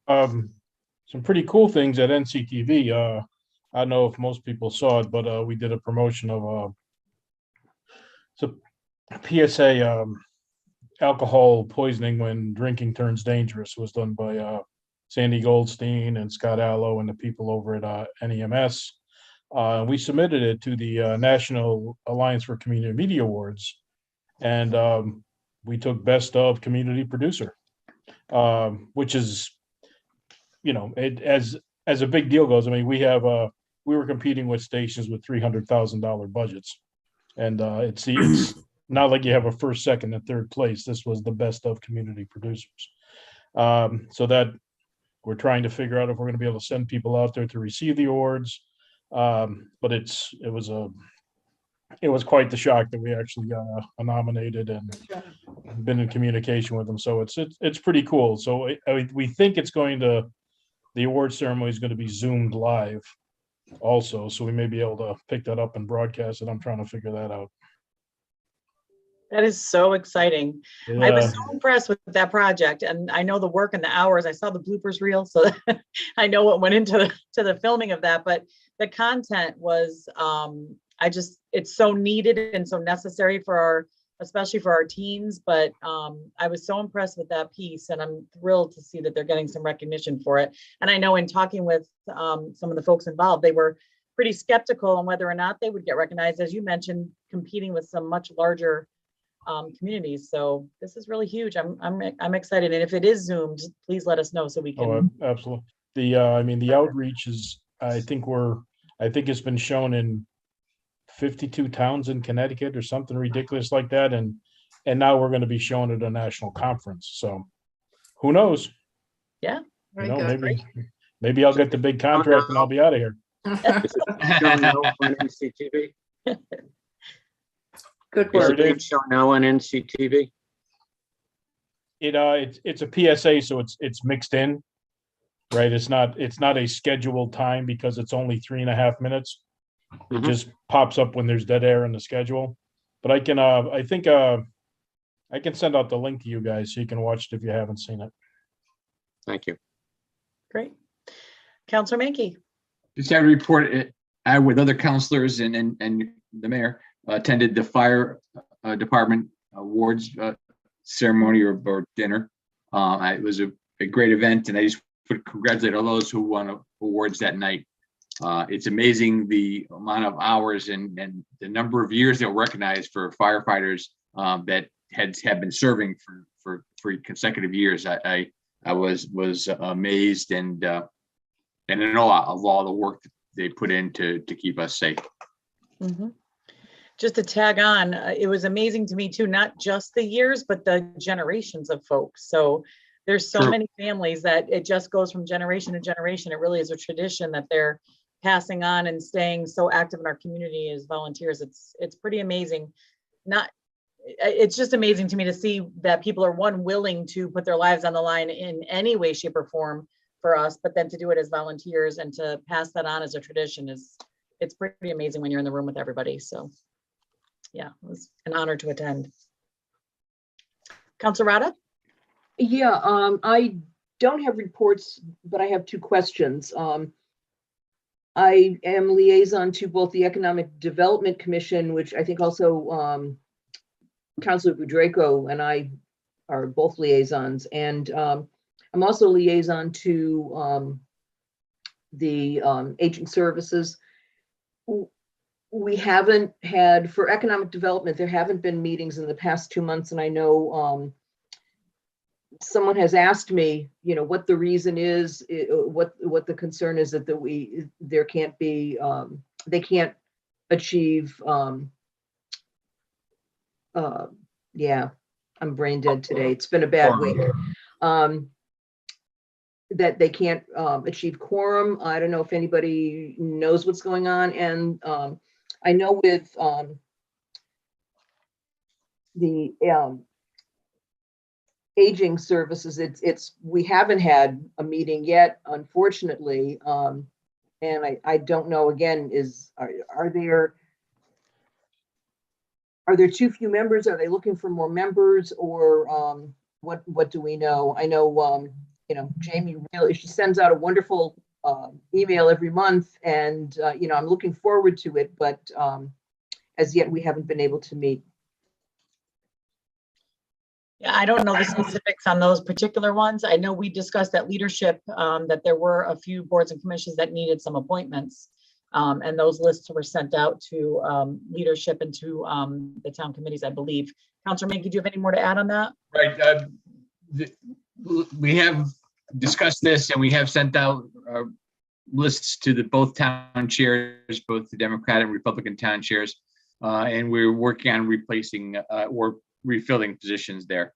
Some pretty cool things at NCTV. I don't know if most people saw it, but we did a promotion of PSA alcohol poisoning when drinking turns dangerous. It was done by Sandy Goldstein and Scott Allo and the people over at NEMS. We submitted it to the National Alliance for Community Media Awards, and we took Best of Community Producer, which is, you know, as a big deal goes. I mean, we were competing with stations with $300,000 budgets, and it's not like you have a first, second, and third place. This was the Best of Community Producers. So that we're trying to figure out if we're going to be able to send people out there to receive the awards. But it was quite the shock that we actually got nominated and been in communication with them. So it's pretty cool. So we think the award ceremony is going to be Zoomed live also. So we may be able to pick that up and broadcast it. I'm trying to figure that out. That is so exciting. Yeah. I was so impressed with that project, and I know the work and the hours. I saw the bloopers reel, so I know what went into the filming of that. But the content was, it's so needed and so necessary especially for our teens. But I was so impressed with that piece, and I'm thrilled to see that they're getting some recognition for it. And I know in talking with some of the folks involved, they were pretty skeptical on whether or not they would get recognized, as you mentioned, competing with some much larger communities. So this is really huge. I'm excited. And if it is Zoomed, please let us know so we can. Oh, absolutely. The outreach is, I think it's been shown in 52 towns in Connecticut or something ridiculous like that. And now we're going to be showing it at a national conference. So who knows? Yeah. You know, maybe I'll get the big contract and I'll be out of here. Good Is work. it shown now on NCTV? It's a PSA, so it's mixed in, right? It's not a scheduled time because it's only 3.5 minutes. It just pops up when there's dead air in the schedule. But I think I can send out the link to you guys so you can watch it if you haven't seen it. Thank you. Great. Councilor Mankey. Just have a report. I, with other councilors and the mayor, attended the fire department awards ceremony or dinner. It was a great event, and I just would congratulate all those who won awards that night. It's amazing the amount of hours and the number of years they'll recognize for firefighters that have been serving for consecutive years. I was amazed and in awe of all the work that they put in to keep us safe. Mm-hmm. Just to tag on, it was amazing to me too, not just the years, but the generations of folks. So there's so many families that it just goes from generation to generation. It really is a tradition that they're passing on and staying so active in our community as volunteers. It's pretty amazing. It's just amazing to me to see that people are willing to put their lives on the line in any way, shape, or form for us, but then to do it as volunteers and to pass that on as a tradition it's pretty amazing when you're in the room with everybody. So yeah, it was an honor to attend. Councilor Rada? Yeah, I don't have reports, but I have two questions. I am liaison to both the Economic Development Commission, which I think also Councilor Budraco and I are both liaisons, and I'm also liaison to the Aging Services. We haven't had, for economic development, there haven't been meetings in the past 2 months, and I know someone has asked me, what the reason is, what the concern is that there can't be, they can't achieve, yeah, I'm brain dead today. It's been a bad week. That they can't achieve quorum. I don't know if anybody knows what's going on. And I know with the Aging Services, we haven't had a meeting yet, unfortunately. And I don't know, again, are there too few members? Are they looking for more members, or what do we know? I know, Jamie really, she sends out a wonderful email every month, and I'm looking forward to it, but as yet we haven't been able to meet. Yeah, I don't know the specifics on those particular ones. I know we discussed at leadership that there were a few boards and commissions that needed some appointments. And those lists were sent out to leadership and to the town committees, I believe. Councilor Mankey, do you have any more to add on that? Right. We have discussed this, and we have sent out lists to both town chairs, both the Democratic and Republican town chairs, and we're working on replacing or refilling positions there.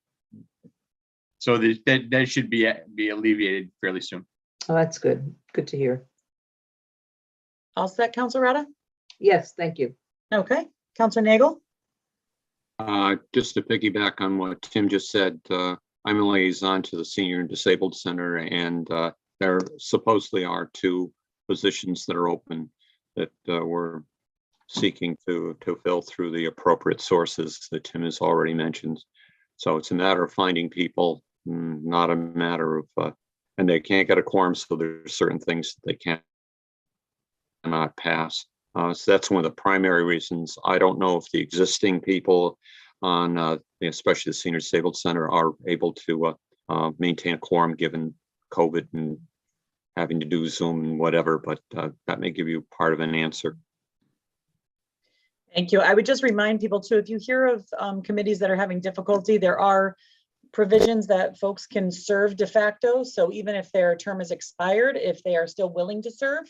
So that should be alleviated fairly soon. Oh, that's good. Good to hear. All set, Councilor Rada? Yes, thank you. Okay, Councilor Nagel? Just to piggyback on what Tim just said, I'm a liaison to the Senior and Disabled Center, and there supposedly are 2 positions that are open that we're seeking to fill through the appropriate sources that Tim has already mentioned. So it's a matter of finding people, not a matter of, and they can't get a quorum, so there's certain things that they cannot pass. So that's one of the primary reasons. I don't know if the existing people on, especially the Senior Disabled Center, are able to maintain a quorum given COVID and having to do Zoom and whatever, but that may give you part of an answer. Thank you. I would just remind people too, if you hear of committees that are having difficulty, there are provisions that folks can serve de facto. So even if their term is expired, if they are still willing to serve,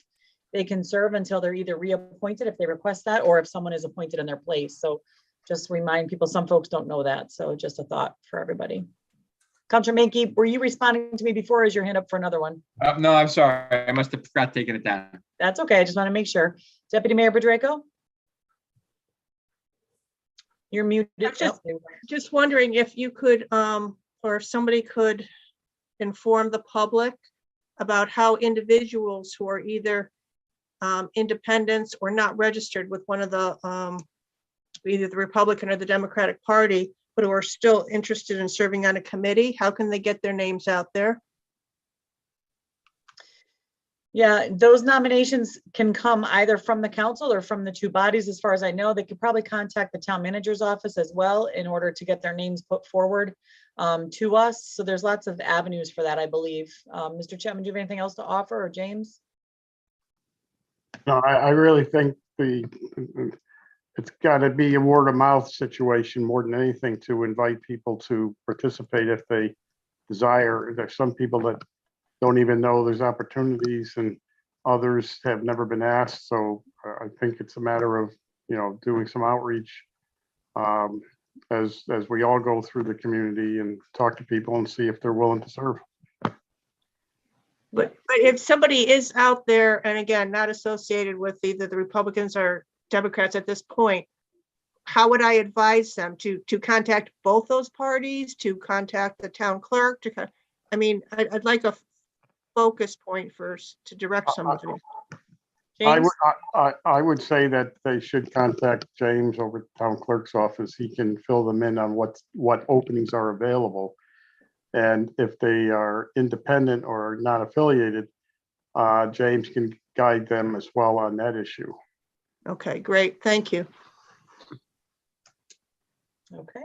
they can serve until they're either reappointed if they request that, or if someone is appointed in their place. So just remind people, some folks don't know that. So just a thought for everybody. Councilor Mankey, were you responding to me before, or is your hand up for another one? No, I'm sorry. I must have forgot taking it down. That's okay. I just want to make sure. Deputy Mayor Budraco? You're muted. Just wondering if you could, or if somebody could inform the public about how individuals who are either independents or not registered with one of the, either the Republican or the Democratic Party, but who are still interested in serving on a committee, how can they get their names out there? Yeah, those nominations can come either from the council or from the 2 bodies. As far as I know, they could probably contact the town manager's office as well in order to get their names put forward to us. So there's lots of avenues for that, I believe. Mr. Chapman, do you have anything else to offer, or James? No, I really think it's got to be a word of mouth situation more than anything to invite people to participate if they desire. There's some people that don't even know there's opportunities, and others have never been asked. So I think it's a matter of, doing some outreach as we all go through the community and talk to people and see if they're willing to serve. But if somebody is out there, and again, not associated with either the Republicans or Democrats at this point, how would I advise them to contact both those parties, to contact the town clerk? I'd like a focus point first to direct somebody. I would say that they should contact James over at the town clerk's office. He can fill them in on what openings are available. And if they are independent or not affiliated, James can guide them as well on that issue. Okay, great. Thank you. Okay.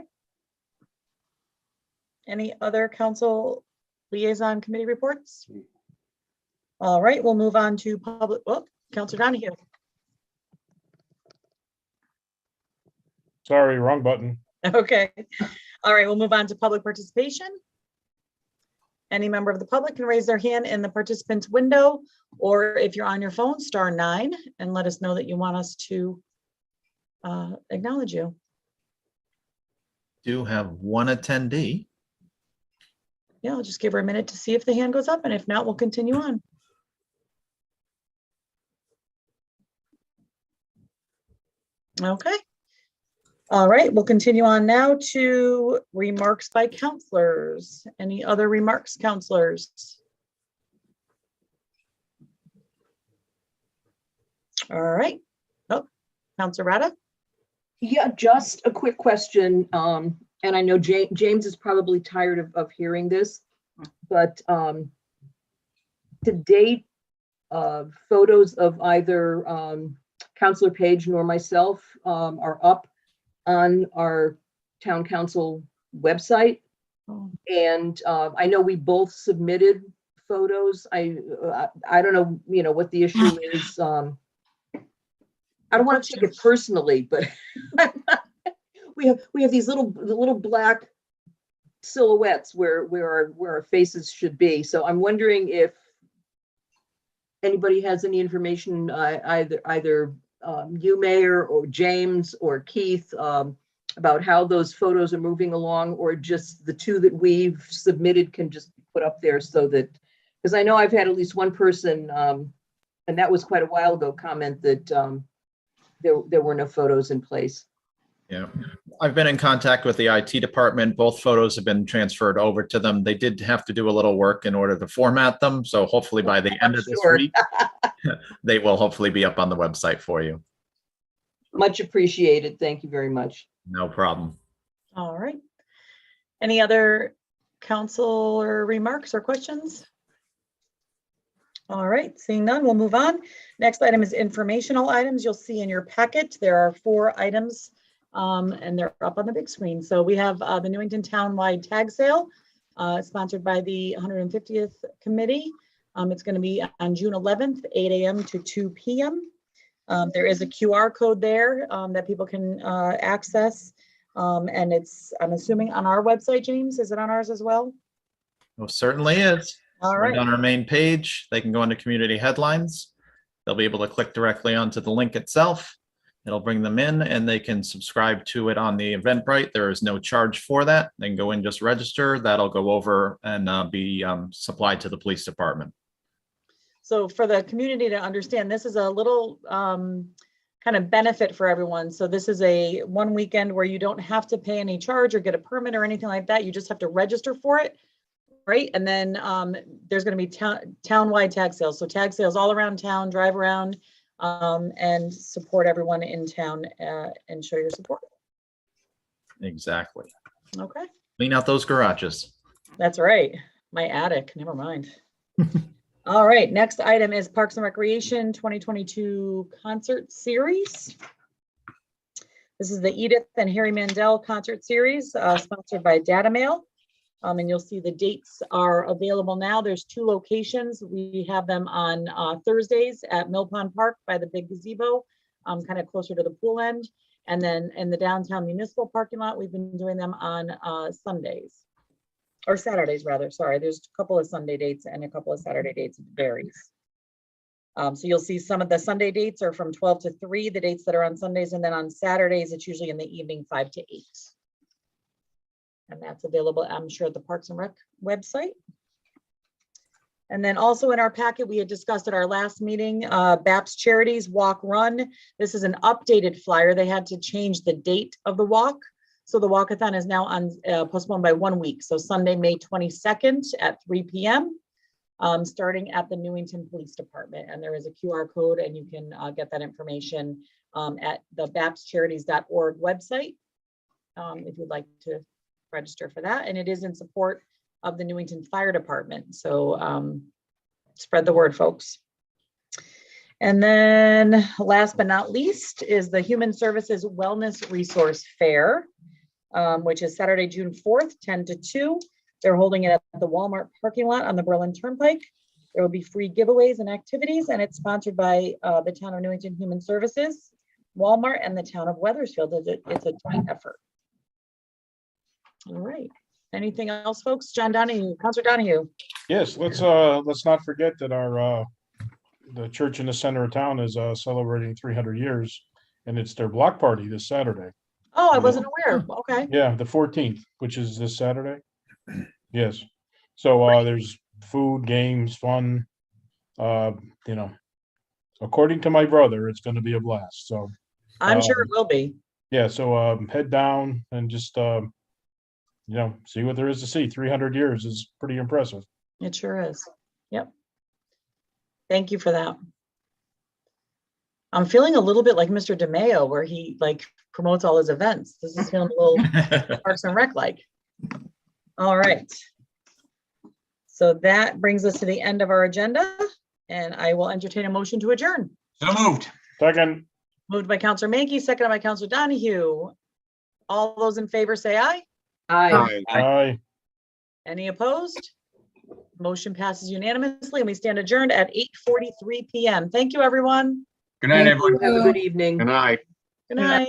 Any other council liaison committee reports? All right, we'll move on to public, oh, Councilor Donahue. Sorry, wrong button. Okay. All right, we'll move on to public participation. Any member of the public can raise their hand in the participants window, or if you're on your phone, *9, and let us know that you want us to acknowledge you. Do have one attendee. Yeah, I'll just give her a minute to see if the hand goes up, and if not, we'll continue on. Okay. All right, we'll continue on now to remarks by counselors. Any other remarks, counselors? All right. Oh, Counselor Rada? Yeah, just a quick question. And I know James is probably tired of hearing this, but to date, photos of either Counselor Page nor myself are up on our town council website. Oh. And I know we both submitted photos. I don't know, what the issue is. I don't want to take it personally, but we have these little black silhouettes where our faces should be. So I'm wondering if anybody has any information, either you, Mayor, or James, or Keith, about how those photos are moving along, or just the two that we've submitted can just be put up there so that, because I know I've had at least one person, and that was quite a while ago, comment that there were no photos in place. Yeah, I've been in contact with the IT department. Both photos have been transferred over to them. They did have to do a little work in order to format them. So hopefully by the end of this week, they will hopefully be up on the website for you. Much appreciated. Thank you very much. No problem. All right. Any other council or remarks or questions? All right, seeing none, we'll move on. Next item is informational items. You'll see in your packet, there are 4 items and they're up on the big screen. So we have the Newington Townwide Tag Sale, sponsored by the 150th Committee. It's going to be on June 11th, 8 a.m. to 2 p.m. There is a QR code there that people can access. And it's, I'm assuming, on our website, James. Is it on ours as well? Well, certainly is. All right. On our main page, they can go into community headlines. They'll be able to click directly onto the link itself. It'll bring them in and they can subscribe to it on the Eventbrite. There is no charge for that. They can go in, just register. That'll go over and be supplied to the police department. So for the community to understand, this is a little kind of benefit for everyone. So this is a one weekend where you don't have to pay any charge or get a permit or anything like that. You just have to register for it. Right. And then there's going to be townwide tag sales. So tag sales all around town, drive around and support everyone in town and show your support. Exactly. Okay. Clean out those garages. That's right. My attic. Never mind. All right. Next item is Parks and Recreation 2022 concert series. This is the Edith and Harry Mandel concert series sponsored by Data Mail. And you'll see the dates are available now. There's 2 locations. We have them on Thursdays at Mill Pond Park by the big gazebo, kind of closer to the pool end. And then in the downtown municipal parking lot, we've been doing them on Sundays. Or Saturdays, rather. Sorry, there's a couple of Sunday dates and a couple of Saturday dates. It varies. So you'll see some of the Sunday dates are from 12 to 3, the dates that are on Sundays. And then on Saturdays, it's usually in the evening, 5 to 8. And that's available, I'm sure, at the Parks and Rec website. And then also in our packet, we had discussed at our last meeting, BAPS Charities Walk Run. This is an updated flyer. They had to change the date of the walk. So the walkathon is now postponed by 1 week. So Sunday, May 22nd at 3 p.m. Starting at the Newington Police Department. And there is a QR code and you can get that information at the bapscharities.org website if you'd like to register for that. And it is in support of the Newington Fire Department. So spread the word, folks. And then last but not least is the Human Services Wellness Resource Fair, which is Saturday, June 4th, 10 to 2. They're holding it at the Walmart parking lot on the Berlin Turnpike. There will be free giveaways and activities, and it's sponsored by the town of Newington Human Services, Walmart, and the town of Weathersfield. It's a joint effort. All right. Anything else, folks? John Donahue, Councilor Donahue. Yes, let's not forget that our the church in the center of town is celebrating 300 years, and it's their block party this Saturday. Oh, I wasn't aware. Okay. Yeah, the 14th, which is this Saturday. Yes. So there's food, games, fun. You know, according to my brother, it's going to be a blast. So I'm sure it will be. yeah. So head down and just you know, see what there is to see. 300 years is pretty impressive. It sure is. Yep. Thank you for that. I'm feeling a little bit like Mr. DeMeo, where he like promotes all his events. This is feeling a little Parks and Rec like. All right. So that brings us to the end of our agenda, and I will entertain a motion to adjourn. So moved. Second. Moved by Counselor Mankey, seconded by Counselor Donahue. All those in favor say aye. Aye. Aye. Any opposed? Motion passes unanimously, and we stand adjourned at 8:43 p.m. Thank you, everyone. Good night, everyone. Have a good evening. Good night. Good night.